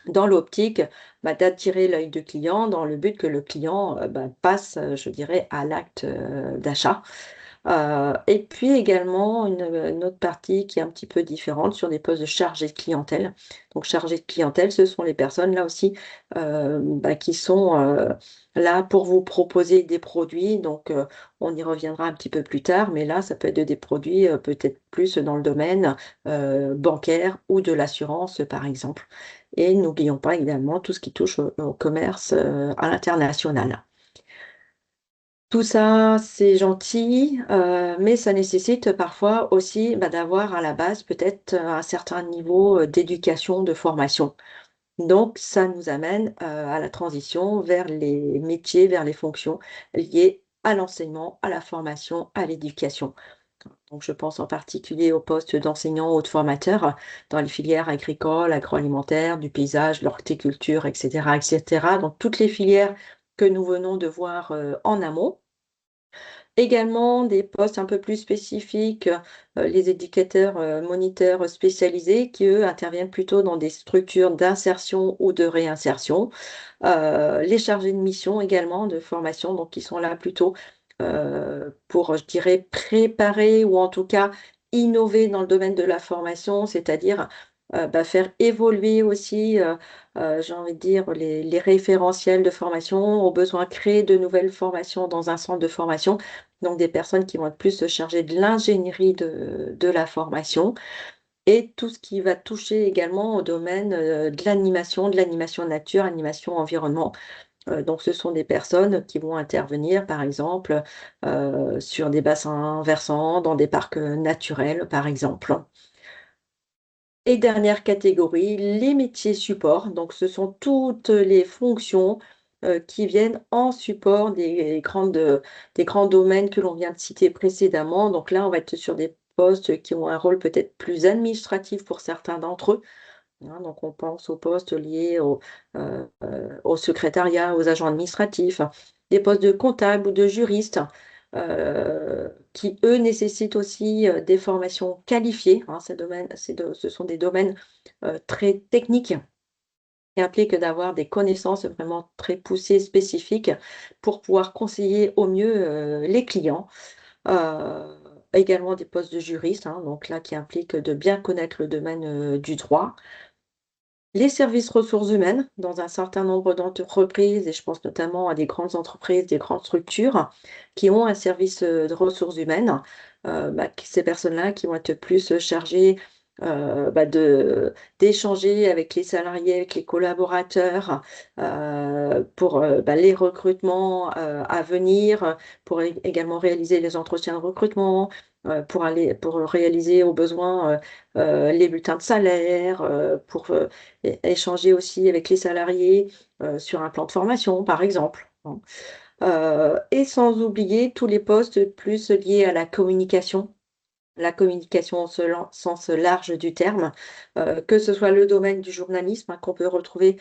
dans l'optique d'attirer l'œil du client, dans le but que le client passe, je dirais, à l'acte d'achat. Et puis également une autre partie qui est un petit peu différente sur des postes de chargé de clientèle. Donc chargé de clientèle, ce sont les personnes là aussi qui sont là pour vous proposer des produits. Donc on y reviendra un petit peu plus tard, mais là ça peut être des produits peut-être plus dans le domaine bancaire ou de l'assurance par exemple. Et n'oublions pas également tout ce qui touche au commerce à l'international. Tout ça, c'est gentil, mais ça nécessite parfois aussi d'avoir à la base peut-être un certain niveau d'éducation, de formation. Donc ça nous amène à la transition vers les métiers, vers les fonctions liées à l'enseignement, à la formation, à l'éducation. Donc je pense en particulier au poste d'enseignant ou de formateur dans les filières agricoles, agroalimentaires, du paysage, l'horticulture, etc., etc. Donc toutes les filières que nous venons de voir en amont. Également des postes un peu plus spécifiques, les éducateurs, moniteurs spécialisés qui, eux, interviennent plutôt dans des structures d'insertion ou de réinsertion. Les chargés de mission également, de formation, donc qui sont là plutôt, pour, je dirais, préparer ou en tout cas innover dans le domaine de la formation, c'est-à-dire, faire évoluer aussi, j'ai envie de dire les référentiels de formation, au besoin créer de nouvelles formations dans un centre de formation. Donc des personnes qui vont être plus chargées de l'ingénierie de la formation et tout ce qui va toucher également au domaine, de l'animation nature, animation environnement. Donc ce sont des personnes qui vont intervenir, par exemple, sur des bassins versants, dans des parcs, naturels, par exemple. Et dernière catégorie, les métiers support. Donc ce sont toutes les fonctions, qui viennent en support des grands domaines que l'on vient de citer précédemment. Donc là, on va être sur des postes qui ont un rôle peut-être plus administratif pour certains d'entre eux, hein. Donc on pense aux postes liés au secrétariat, aux agents administratifs, des postes de comptable ou de juriste, qui eux nécessitent aussi, des formations qualifiées, hein. Ce sont des domaines, très techniques qui impliquent d'avoir des connaissances vraiment très poussées, spécifiques pour pouvoir conseiller au mieux, les clients. Heu, Également des postes de juriste, hein, donc là qui impliquent de bien connaître le domaine, du droit. Les services ressources humaines dans un certain nombre d'entreprises et je pense notamment à des grandes entreprises, des grandes structures qui ont un service, de ressources humaines, ces personnes-là qui vont être plus, chargées d'échanger avec les salariés, avec les collaborateurs pour les recrutements à venir, pour également réaliser les entretiens de recrutement, pour réaliser au besoin les bulletins de salaire, pour échanger aussi avec les salariés sur un plan de formation, par exemple, hein. Et sans oublier tous les postes plus liés à la communication au sens large du terme, que ce soit le domaine du journalisme, hein, qu'on peut retrouver,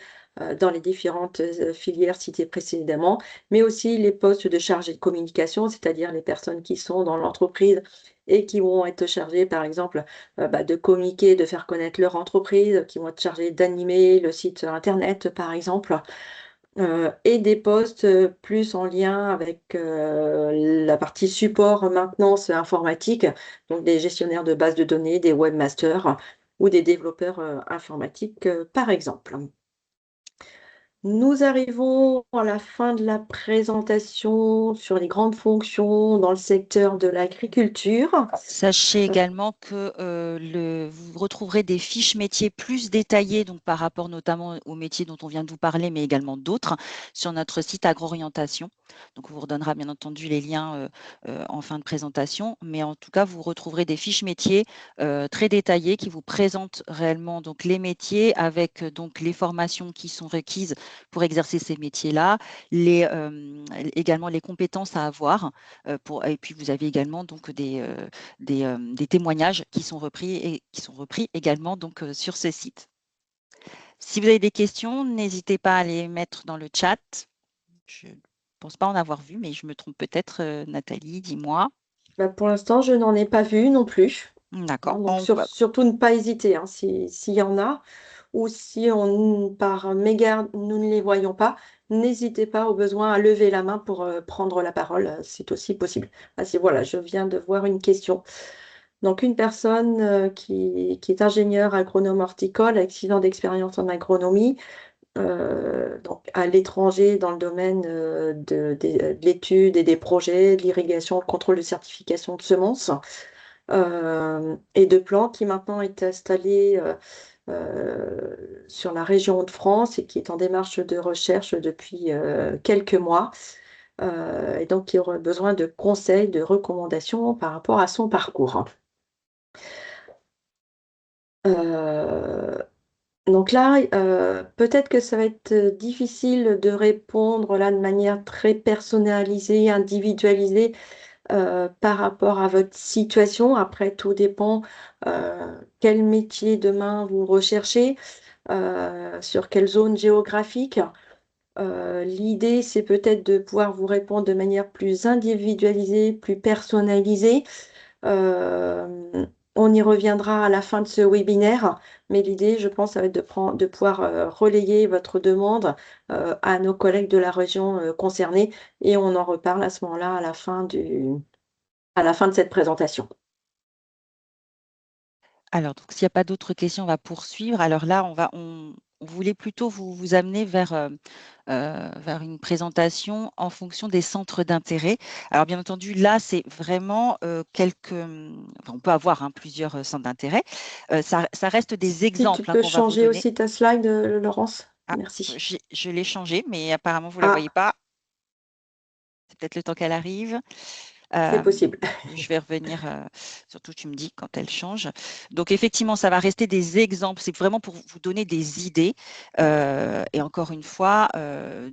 dans les différentes, filières citées précédemment, mais aussi les postes de chargés de communication, c'est-à-dire les personnes qui sont dans l'entreprise et qui vont être chargées, par exemple, de communiquer, de faire connaître leur entreprise, qui vont être chargées d'animer le site internet, par exemple. Et des postes, plus en lien avec, la partie support, maintenance informatique, donc des gestionnaires de bases de données, des webmasters ou des développeurs, informatiques, par exemple. Nous arrivons à la fin de la présentation sur les grandes fonctions dans le secteur de l'agriculture. Sachez Heu, également que vous retrouverez des fiches métiers plus détaillées, donc par rapport notamment aux métiers dont on vient de vous parler, mais également d'autres, sur notre site Agro-Orientation. Donc, on vous redonnera bien entendu les liens en fin de présentation, mais en tout cas, vous retrouverez des fiches métiers très détaillées qui vous présentent réellement donc, les métiers avec donc, les formations qui sont requises pour exercer ces métiers-là, également les compétences à avoir. Et puis, vous avez également donc, des témoignages qui sont repris également donc, sur ce site. Si vous avez des questions, n'hésitez pas à les mettre dans le chat. Je ne pense pas en avoir vu, mais je me trompe peut-être, Nathalie, dis-moi. pour l'instant, je n'en ai pas vu non plus, D'accord. hein, donc surtout ne pas hésiter, hein, s'il y en a ou si par mégarde, nous ne les voyons pas, n'hésitez pas au besoin à lever la main pour, prendre la parole, c'est aussi possible. Ah si voilà, je viens de voir une question. Donc une personne, qui est ingénieure agronome horticole avec 6 ans d'expérience en agronomie, donc à l'étranger dans le domaine, de l'étude et des projets, de l'irrigation, le contrôle de certification de semences, et de plantes, qui maintenant est installée, sur la région de France et qui est en démarche de recherche depuis, quelques mois, et donc qui aurait besoin de conseils, de recommandations par rapport à son parcours. Heu, donc là, peut-être que ça va être, difficile de répondre là de manière très personnalisée, individualisée, par rapport à votre situation. Après tout dépend, quel métier demain vous recherchez, sur quelle zone géographique. L'idée, c'est peut-être de pouvoir vous répondre de manière plus individualisée, plus personnalisée. On y reviendra à la fin de ce webinaire, mais l'idée, je pense, ça va être de pouvoir, relayer votre demande, à nos collègues de la région, concernée et on en reparle à ce moment-là à la fin de cette présentation. Alors, donc, s'il n'y a pas d'autres questions, on va poursuivre. Alors là, on voulait plutôt vous amener vers une présentation en fonction des centres d'intérêt. Alors, bien entendu, là, c'est vraiment enfin, on peut avoir hein, plusieurs centres d'intérêt. Ça reste des Si tu exemples hein, peux qu'on va vous changer donner. aussi ta slide, Laurence? Ah, Merci. je l'ai changé, mais apparemment, vous ne la voyez Ah, pas. C'est peut-être le temps qu'elle arrive. c'est Euh, possible. je vais revenir, surtout tu me dis quand elle change. Donc effectivement, ça va rester des exemples. C'est vraiment pour vous donner des idées. Et encore une fois,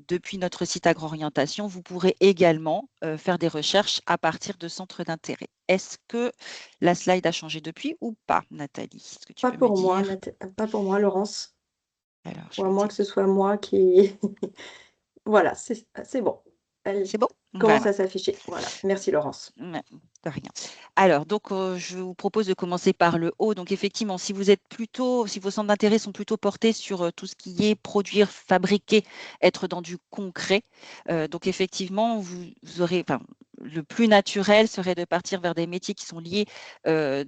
depuis notre site Agro-Orientation, vous pourrez également faire des recherches à partir de centres d'intérêt. Est-ce que la slide a changé depuis ou pas, Nathalie? Est-ce que tu Pas peux me pour moi, dire? pas pour moi, Laurence, Alors, je ou à vais moins que ce t'aider. soit moi qui voilà, c'est bon. Elle C'est bon? commence Voilà. à s'afficher. Voilà. Merci Laurence. Ouais, de rien. Alors, donc, je vous propose de commencer par le haut. Donc, effectivement, si vos centres d'intérêt sont plutôt portés sur tout ce qui est produire, fabriquer, être dans du concret, donc effectivement, vous aurez, enfin, le plus naturel serait de partir vers des métiers qui sont liés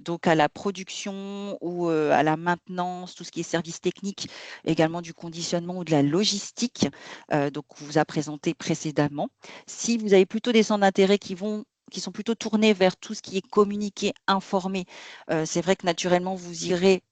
donc à la production ou à la maintenance, tout ce qui est service technique, également du conditionnement ou de la logistique, donc on vous a présenté précédemment. Si vous avez plutôt des centres d'intérêt qui vont qui sont plutôt tournés vers tout ce qui est communiqué, informé. C'est vrai que naturellement, vous serez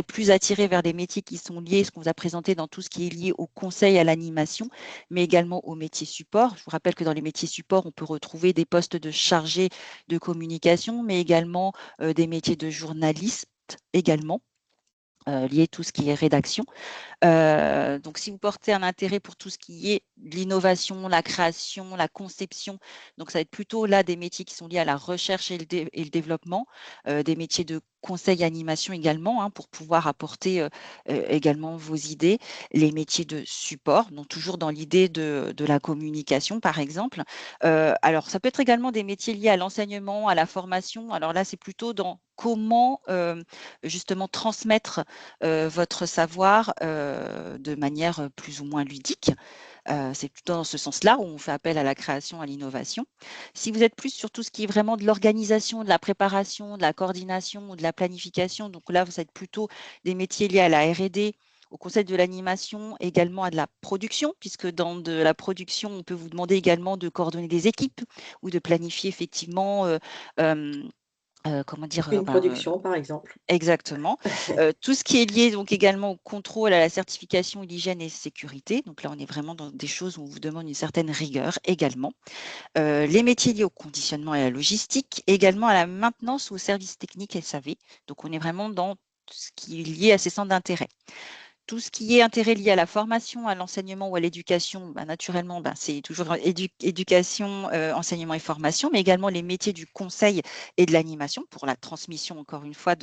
plus attiré vers des métiers qui sont liés, ce qu'on vous a présenté dans tout ce qui est lié au conseil, à l'animation, mais également aux métiers support. Je vous rappelle que dans les métiers support, on peut retrouver des postes de chargé de communication, mais également des métiers de journaliste également, liés à tout ce qui est rédaction. Donc, si vous portez un intérêt pour tout ce qui est l'innovation, la création, la conception, donc ça va être plutôt là des métiers qui sont liés à la recherche et le développement, des métiers de conseil animation également, hein, pour pouvoir apporter également vos idées, les métiers de support, donc toujours dans l'idée de la communication, par exemple. Alors, ça peut être également des métiers liés à l'enseignement, à la formation. Alors là, c'est plutôt dans comment justement transmettre votre savoir de manière plus ou moins ludique. C'est plutôt dans ce sens-là où on fait appel à la création, à l'innovation. Si vous êtes plus sur tout ce qui est vraiment de l'organisation, de la préparation, de la coordination ou de la planification, donc là, vous êtes plutôt des métiers liés à la R&D, au conseil de l'animation, également à de la production, puisque dans de la production, on peut vous demander également de coordonner des équipes ou de planifier effectivement, euh, comment dire, Une production, par exemple. exactement. Tout ce qui est lié donc également au contrôle, à la certification, l'hygiène et sécurité. Donc là, on est vraiment dans des choses où on vous demande une certaine rigueur également. Les métiers liés au conditionnement et à la logistique, également à la maintenance ou au service technique SAV. Donc on est vraiment dans ce qui est lié à ces centres d'intérêt. Tout ce qui est intérêt lié à la formation, à l'enseignement ou à l'éducation, bah, naturellement, bah, c'est toujours éducation, enseignement et formation, mais également les métiers du conseil et de l'animation pour la transmission, encore une fois,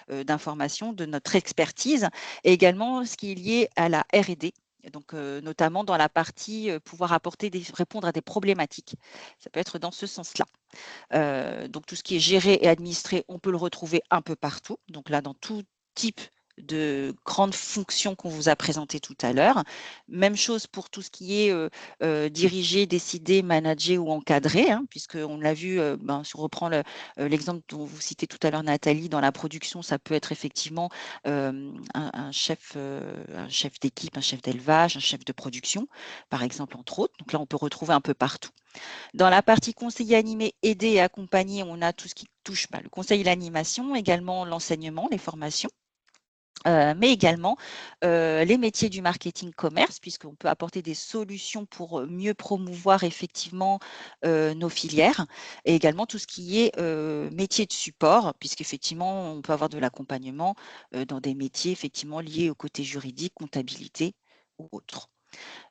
d'informations, de notre expertise, et également ce qui est lié à la R&D. Donc, notamment dans la partie pouvoir répondre à des problématiques. Ça peut être dans ce sens-là. Donc, tout ce qui est géré et administré, on peut le retrouver un peu partout. Donc là, dans tout type de grandes fonctions qu'on vous a présentées tout à l'heure. Même chose pour tout ce qui est dirigé, décidé, managé ou encadré, hein, puisqu'on l'a vu, si on reprend l'exemple dont vous citez tout à l'heure, Nathalie, dans la production, ça peut être effectivement un chef d'équipe, un chef d'élevage, un chef de production, par exemple, entre autres. Donc là, on peut retrouver un peu partout. Dans la partie conseiller animé, aider et accompagner, on a tout ce qui touche le conseil et l'animation, également l'enseignement, les formations. Mais également les métiers du marketing commerce, puisqu'on peut apporter des solutions pour mieux promouvoir effectivement nos filières, et également tout ce qui est métier de support, puisqu'effectivement, on peut avoir de l'accompagnement dans des métiers effectivement liés au côté juridique, comptabilité ou autres.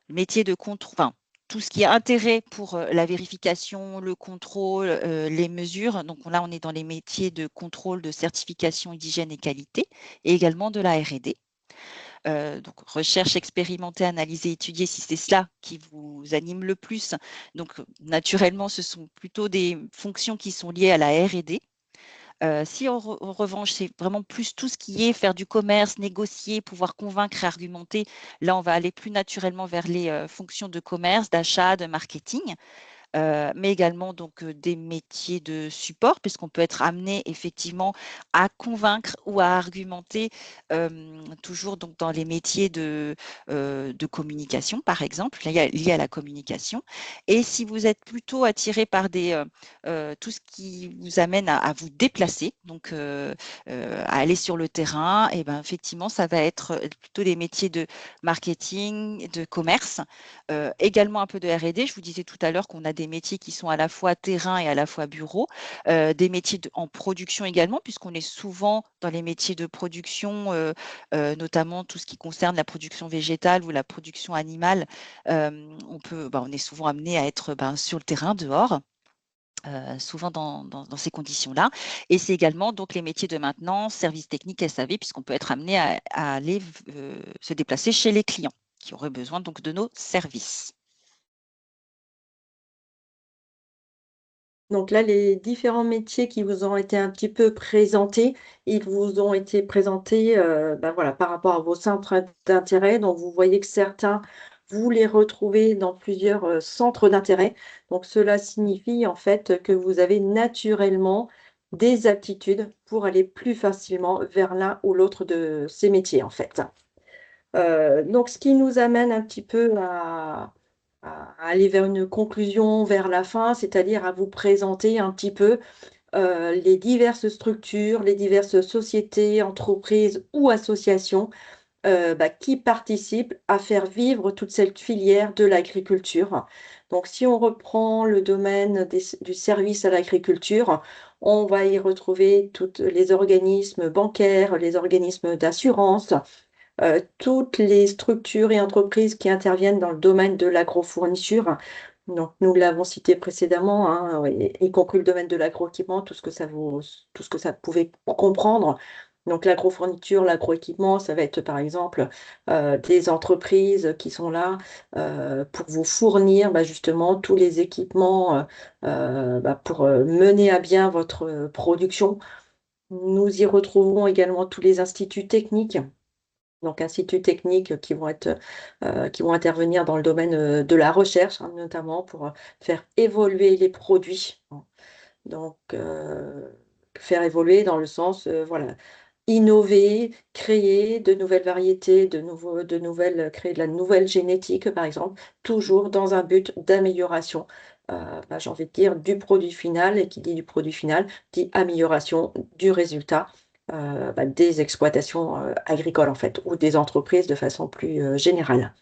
Métier de contrôle, enfin, tout ce qui est intérêt pour la vérification, le contrôle, les mesures. Donc là, on est dans les métiers de contrôle, de certification d'hygiène et qualité, et également de la R&D. Donc recherche, expérimenter, analyser, étudier, si c'est cela qui vous anime le plus. Donc naturellement, ce sont plutôt des fonctions qui sont liées à la R&D. Si en revanche, c'est vraiment plus tout ce qui est faire du commerce, négocier, pouvoir convaincre et argumenter, là, on va aller plus naturellement vers les fonctions de commerce, d'achat, de marketing. Mais également donc des métiers de support, puisqu'on peut être amené effectivement à convaincre ou à argumenter, toujours donc dans les métiers de communication, par exemple, liés à la communication. Et si vous êtes plutôt attiré par tout ce qui vous amène à vous déplacer, donc à aller sur le terrain, et ben effectivement, ça va être plutôt des métiers de marketing, de commerce, également un peu de R&D. Je vous disais tout à l'heure qu'on a des métiers qui sont à la fois terrain et à la fois bureau, des métiers en production également, puisqu'on est souvent dans les métiers de production, notamment tout ce qui concerne la production végétale ou la production animale. On est souvent amené à être sur le terrain, dehors. Souvent dans ces conditions-là. Et c'est également donc les métiers de maintenance, service technique, SAV, puisqu'on peut être amené à aller se déplacer chez les clients qui auraient besoin donc de nos services. Donc là, les différents métiers qui vous ont été un petit peu présentés, ils vous ont été présentés, voilà, par rapport à vos centres d'intérêt. Donc vous voyez que certains, vous les retrouvez dans plusieurs, centres d'intérêt. Donc cela signifie en fait que vous avez naturellement des aptitudes pour aller plus facilement vers l'un ou l'autre de ces métiers, en fait. Donc ce qui nous amène un petit peu à aller vers une conclusion vers la fin, c'est-à-dire à vous présenter un petit peu les diverses structures, les diverses sociétés, entreprises ou associations qui participent à faire vivre toute cette filière de l'agriculture. Donc, si on reprend le domaine du service à l'agriculture, on va y retrouver tous les organismes bancaires, les organismes d'assurance, toutes les structures et entreprises qui interviennent dans le domaine de l'agrofourniture. Donc, nous l'avons cité précédemment, hein, y compris le domaine de l'agroéquipement, tout ce que ça pouvait comprendre. Donc, l'agrofourniture, l'agroéquipement, ça va être par exemple des entreprises qui sont là pour vous fournir justement tous les équipements pour mener à bien votre production. Nous y retrouvons également tous les instituts techniques, donc instituts techniques qui vont intervenir dans le domaine de la recherche, hein, notamment pour faire évoluer les produits, hein. Donc, faire évoluer dans le sens, voilà, innover, créer de nouvelles variétés, créer de la nouvelle génétique, par exemple, toujours dans un but d'amélioration, j'ai envie de dire, du produit final, et qui dit du produit final, dit amélioration du résultat, des exploitations, agricoles, en fait, ou des entreprises de façon plus, générale.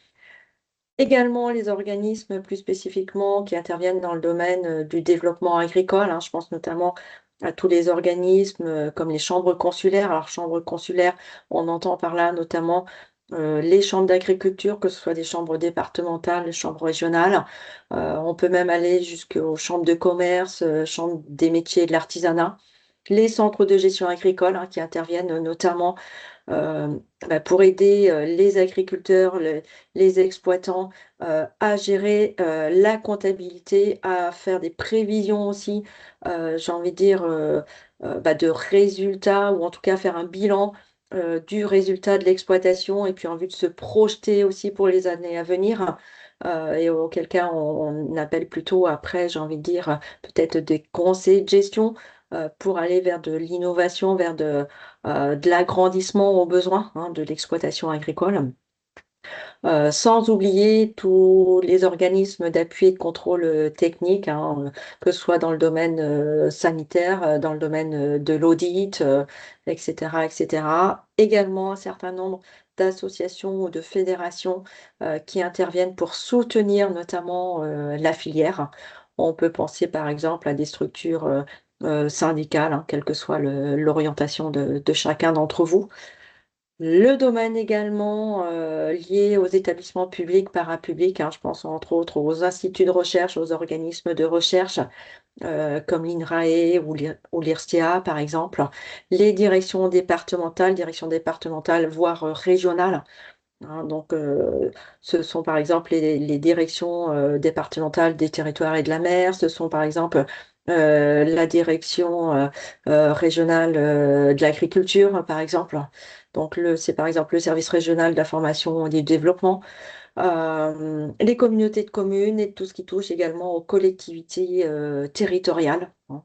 Également, les organismes plus spécifiquement qui interviennent dans le domaine du développement agricole, hein. Je pense notamment à tous les organismes comme les chambres consulaires. Alors, chambres consulaires, on entend par là notamment les chambres d'agriculture, que ce soit des chambres départementales, des chambres régionales. On peut même aller jusqu'aux chambres de commerce, chambres des métiers et de l'artisanat. Les centres de gestion agricole, hein, qui interviennent notamment euh, pour aider les agriculteurs, les exploitants à gérer la comptabilité, à faire des prévisions aussi, j'ai envie de dire, de résultats, ou en tout cas faire un bilan du résultat de l'exploitation, et puis en vue de se projeter aussi pour les années à venir. Et auquel cas on appelle plutôt après, j'ai envie de dire, peut-être des conseils de gestion pour aller vers de l'innovation, vers de l'agrandissement aux besoins, hein, de l'exploitation agricole. Sans oublier tous les organismes d'appui et de contrôle technique, hein, que ce soit dans le domaine sanitaire, dans le domaine de l'audit, etc., etc. Également un certain nombre d'associations ou de fédérations qui interviennent pour soutenir notamment la filière. On peut penser par exemple à des structures syndicales, hein, quelle que soit l'orientation de chacun d'entre vous. Le domaine également lié aux établissements publics, parapublics, hein, je pense entre autres aux instituts de recherche, aux organismes de recherche comme l'INRAE ou l'IRSTEA par exemple, les directions départementales, voire régionales, hein. Donc, ce sont par exemple les directions départementales des territoires et de la mer, ce sont par exemple la direction régionale de l'agriculture, par exemple. Donc, c'est par exemple le service régional de la formation et du développement, les communautés de communes et tout ce qui touche également aux collectivités territoriales, hein.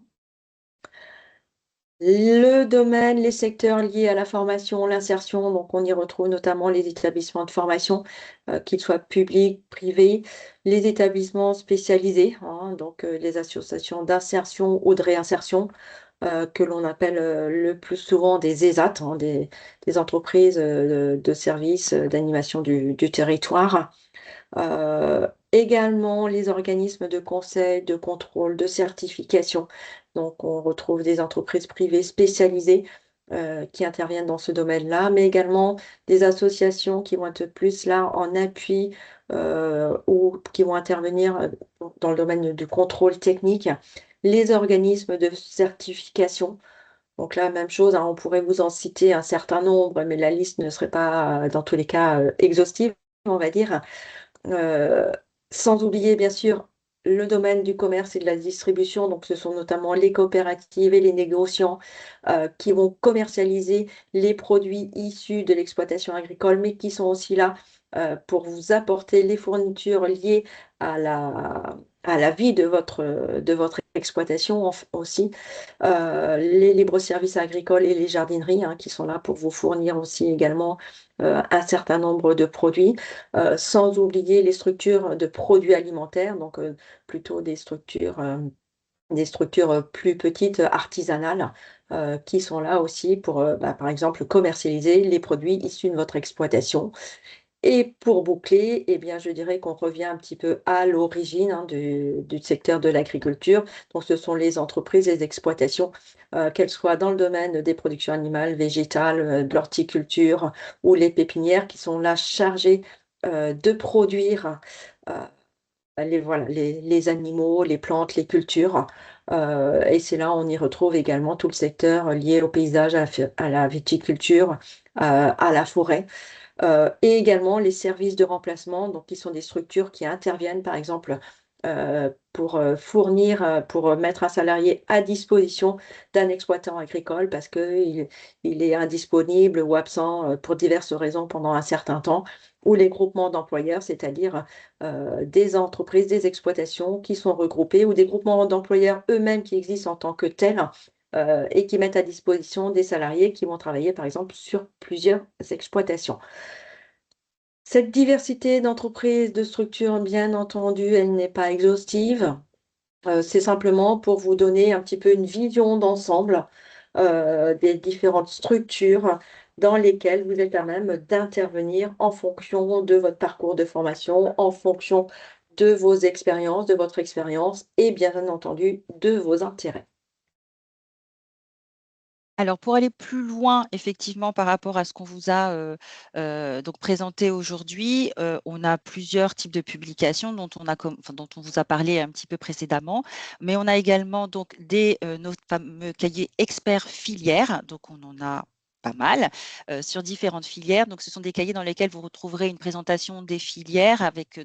Le domaine, les secteurs liés à la formation, l'insertion, donc on y retrouve notamment les établissements de formation, qu'ils soient publics, privés, les établissements spécialisés, hein, donc les associations d'insertion ou de réinsertion, que l'on appelle le plus souvent des ESAT, hein, des entreprises de services d'animation du territoire. Également les organismes de conseil, de contrôle, de certification. Donc, on retrouve des entreprises privées spécialisées qui interviennent dans ce domaine-là, mais également des associations qui vont être plus là en appui ou qui vont intervenir dans le domaine du contrôle technique, les organismes de certification. Donc là, même chose, hein, on pourrait vous en citer un certain nombre, mais la liste ne serait pas, dans tous les cas, exhaustive, on va dire. Euh, Sans oublier, bien sûr, le domaine du commerce et de la distribution. Donc, ce sont notamment les coopératives et les négociants qui vont commercialiser les produits issus de l'exploitation agricole, mais qui sont aussi là pour vous apporter les fournitures liées à la vie de votre exploitation aussi, les libres-services agricoles et les jardineries hein, qui sont là pour vous fournir aussi également un certain nombre de produits, sans oublier les structures de produits alimentaires, donc plutôt des structures plus petites, artisanales, qui sont là aussi pour, par exemple, commercialiser les produits issus de votre exploitation. Et pour boucler, eh bien, je dirais qu'on revient un petit peu à l'origine hein, du secteur de l'agriculture. Donc, ce sont les entreprises, les exploitations, qu'elles soient dans le domaine des productions animales, végétales, de l'horticulture ou les pépinières qui sont là chargées de produire voilà, les animaux, les plantes, les cultures. Et c'est là on y retrouve également tout le secteur lié au paysage, à la viticulture, à la forêt. Et également les services de remplacement, donc qui sont des structures qui interviennent, par exemple, pour fournir, pour mettre un salarié à disposition d'un exploitant agricole parce qu'il est indisponible ou absent pour diverses raisons pendant un certain temps, ou les groupements d'employeurs, c'est-à-dire des entreprises, des exploitations qui sont regroupées, ou des groupements d'employeurs eux-mêmes qui existent en tant que tels. Et qui mettent à disposition des salariés qui vont travailler, par exemple, sur plusieurs exploitations. Cette diversité d'entreprises, de structures, bien entendu, elle n'est pas exhaustive. C'est simplement pour vous donner un petit peu une vision d'ensemble, des différentes structures dans lesquelles vous êtes à même d'intervenir en fonction de votre parcours de formation, en fonction de vos expériences, de votre expérience et bien entendu de vos intérêts. Alors pour aller plus loin, effectivement, par rapport à ce qu'on vous a, donc présenté aujourd'hui, on a plusieurs types de publications dont on vous a parlé un petit peu précédemment. Mais on a également donc nos fameux cahiers experts filières, donc on en a pas mal, sur différentes filières. Donc ce sont des cahiers dans lesquels vous retrouverez une présentation des filières avec,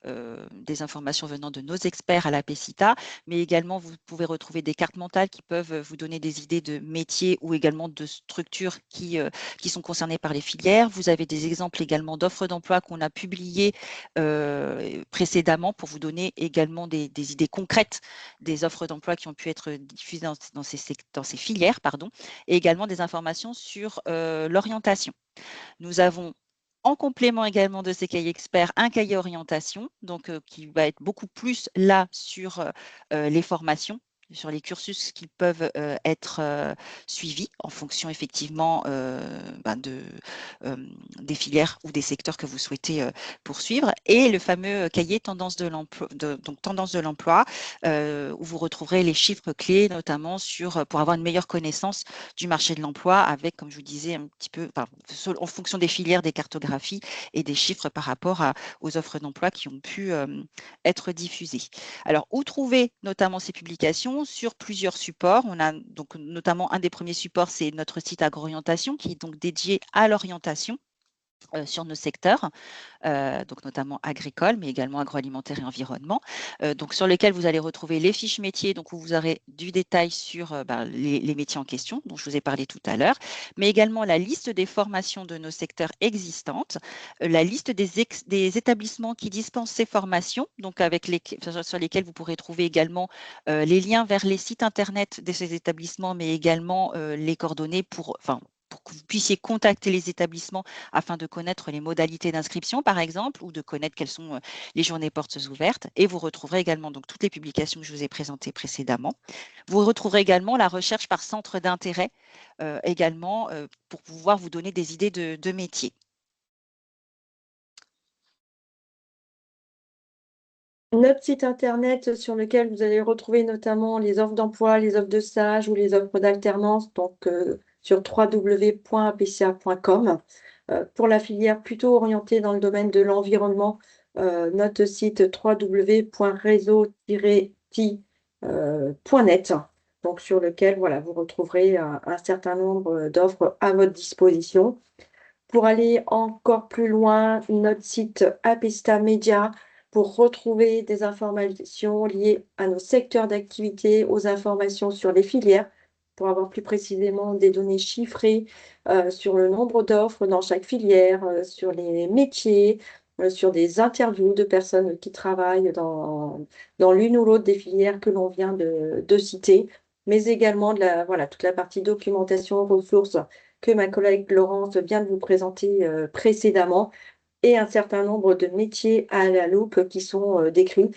des informations venant de nos experts à la PECITA, mais également vous pouvez retrouver des cartes mentales qui peuvent vous donner des idées de métiers ou également de structures qui sont concernées par les filières. Vous avez des exemples également d'offres d'emploi qu'on a publiées précédemment pour vous donner également des idées concrètes des offres d'emploi qui ont pu être diffusées dans ces filières, pardon, et également des informations sur l'orientation. Nous avons en complément également de ces cahiers experts, un cahier orientation, donc qui va être beaucoup plus là sur les formations, sur les cursus qui peuvent être suivis en fonction effectivement des filières ou des secteurs que vous souhaitez poursuivre. Et le fameux cahier tendance de l'emploi, donc tendance de l'emploi, où vous retrouverez les chiffres clés, notamment pour avoir une meilleure connaissance du marché de l'emploi avec, comme je vous disais, un petit peu, en fonction des filières, des cartographies et des chiffres par rapport aux offres d'emploi qui ont pu être diffusées. Alors, où trouver notamment ces publications? Sur plusieurs supports. On a donc notamment un des premiers supports, c'est notre site Agro-Orientation qui est donc dédié à l'orientation sur nos secteurs, donc notamment agricoles, mais également agroalimentaire et environnement, donc sur lesquels vous allez retrouver les fiches métiers, donc où vous aurez du détail sur les métiers en question, dont je vous ai parlé tout à l'heure, mais également la liste des formations de nos secteurs existantes, la liste des établissements qui dispensent ces formations, donc sur lesquels vous pourrez trouver également les liens vers les sites internet de ces établissements, mais également les coordonnées pour que vous puissiez contacter les établissements afin de connaître les modalités d'inscription, par exemple, ou de connaître quelles sont les journées portes ouvertes. Et vous retrouverez également donc, toutes les publications que je vous ai présentées précédemment. Vous retrouverez également la recherche par centre d'intérêt, également, pour pouvoir vous donner des idées de métiers. Notre site internet sur lequel vous allez retrouver notamment les offres d'emploi, les offres de stage ou les offres d'alternance, donc sur www.apca.com. Pour la filière plutôt orientée dans le domaine de l'environnement, notre site www.réseau-ti.net, donc sur lequel voilà, vous retrouverez un certain nombre d'offres à votre disposition. Pour aller encore plus loin, notre site Apesta Media pour retrouver des informations liées à nos secteurs d'activité, aux informations sur les filières, pour avoir plus précisément des données chiffrées sur le nombre d'offres dans chaque filière, sur les métiers, sur des interviews de personnes qui travaillent dans l'une ou l'autre des filières que l'on vient de citer, mais également voilà, toute la partie documentation, ressources que ma collègue Laurence vient de vous présenter précédemment et un certain nombre de métiers à la loupe qui sont décrits.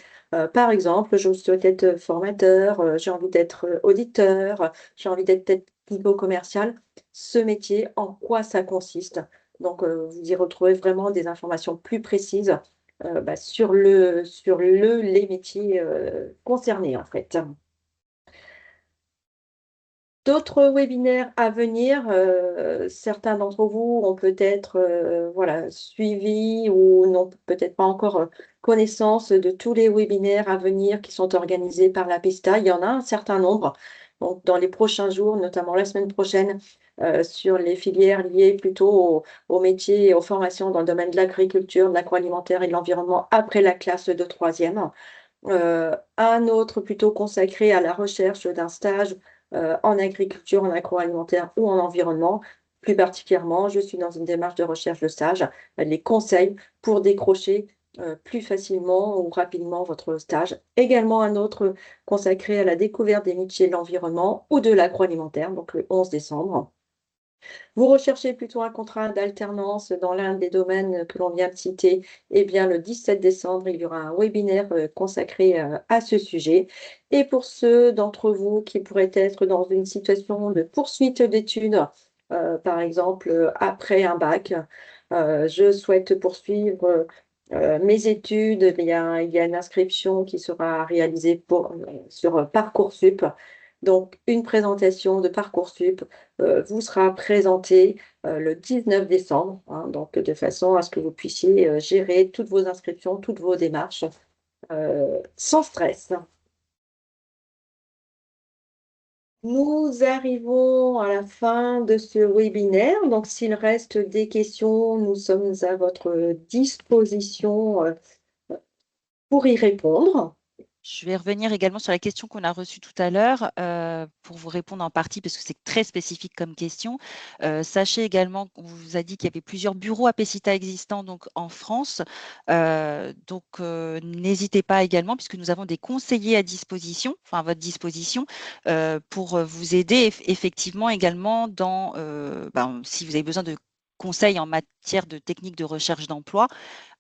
Par exemple, je souhaite être formateur, j'ai envie d'être auditeur, j'ai envie d'être technico-commercial. Ce métier, en quoi ça consiste? Donc, vous y retrouvez vraiment des informations plus précises bah, les métiers concernés, en fait. D'autres webinaires à venir, certains d'entre vous ont peut-être, voilà, suivi ou n'ont peut-être pas encore, connaissance de tous les webinaires à venir qui sont organisés par la PESTA. Il y en a un certain nombre. Donc dans les prochains jours, notamment la semaine prochaine, sur les filières liées plutôt aux métiers et aux formations dans le domaine de l'agriculture, de l'agroalimentaire et de l'environnement après la classe de troisième. Un autre plutôt consacré à la recherche d'un stage en agriculture, en agroalimentaire ou en environnement. Plus particulièrement, je suis dans une démarche de recherche de stage, les conseils pour décrocher plus facilement ou rapidement votre stage. Également un autre consacré à la découverte des métiers de l'environnement ou de l'agroalimentaire, donc le 11 décembre. Vous recherchez plutôt un contrat d'alternance dans l'un des domaines que l'on vient de citer, eh bien, le 17 décembre, il y aura un webinaire consacré à ce sujet. Et pour ceux d'entre vous qui pourraient être dans une situation de poursuite d'études, par exemple après un bac, je souhaite poursuivre mes études, il y a une inscription qui sera réalisée sur Parcoursup. Donc, une présentation de Parcoursup vous sera présentée le 19 décembre, hein, donc de façon à ce que vous puissiez gérer toutes vos inscriptions, toutes vos démarches sans stress. Nous arrivons à la fin de ce webinaire. Donc, s'il reste des questions, nous sommes à votre disposition pour y répondre. Je vais revenir également sur la question qu'on a reçue tout à l'heure pour vous répondre en partie parce que c'est très spécifique comme question. Sachez également qu'on vous a dit qu'il y avait plusieurs bureaux à Apecita existants donc en France. N'hésitez pas également puisque nous avons des conseillers à disposition, enfin à votre disposition, pour vous aider effectivement également si vous avez besoin de conseils en matière de techniques de recherche d'emploi.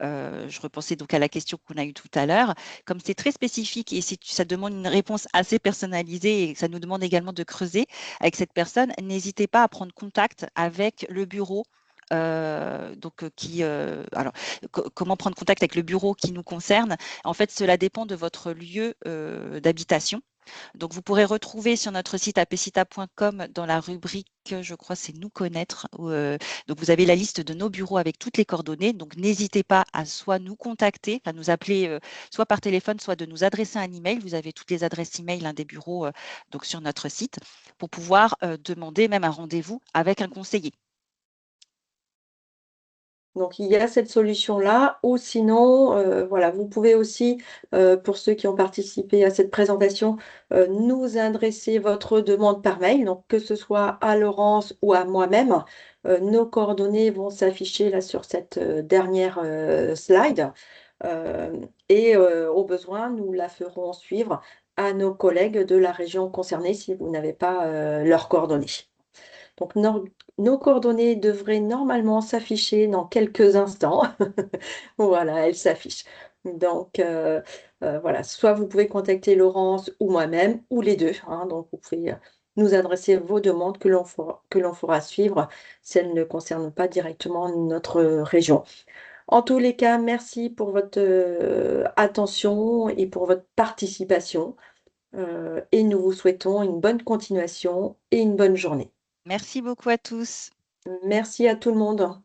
Je repensais donc à la question qu'on a eue tout à l'heure. Comme c'est très spécifique et ça demande une réponse assez personnalisée et ça nous demande également de creuser avec cette personne, n'hésitez pas à prendre contact avec le bureau. Comment prendre contact avec le bureau qui nous concerne? En fait, cela dépend de votre lieu d'habitation. Donc, vous pourrez retrouver sur notre site apecita.com dans la rubrique, je crois, c'est Nous connaître. Donc, vous avez la liste de nos bureaux avec toutes les coordonnées. Donc, n'hésitez pas à soit nous contacter, à nous appeler soit par téléphone, soit de nous adresser un email. Vous avez toutes les adresses email des bureaux donc sur notre site pour pouvoir demander même un rendez-vous avec un conseiller. Donc, il y a cette solution-là, ou sinon, voilà, vous pouvez aussi, pour ceux qui ont participé à cette présentation, nous adresser votre demande par mail. Donc, que ce soit à Laurence ou à moi-même, nos coordonnées vont s'afficher là sur cette dernière slide. Et au besoin, nous la ferons suivre à nos collègues de la région concernée si vous n'avez pas leurs coordonnées. Donc, nos coordonnées devraient normalement s'afficher dans quelques instants. Voilà, elles s'affichent. Donc, voilà, soit vous pouvez contacter Laurence ou moi-même, ou les deux, hein. Donc, vous pouvez nous adresser vos demandes que l'on fera suivre si elles ne concernent pas directement notre région. En tous les cas, merci pour votre attention et pour votre participation. Et nous vous souhaitons une bonne continuation et une bonne journée. Merci beaucoup à tous. Merci à tout le monde.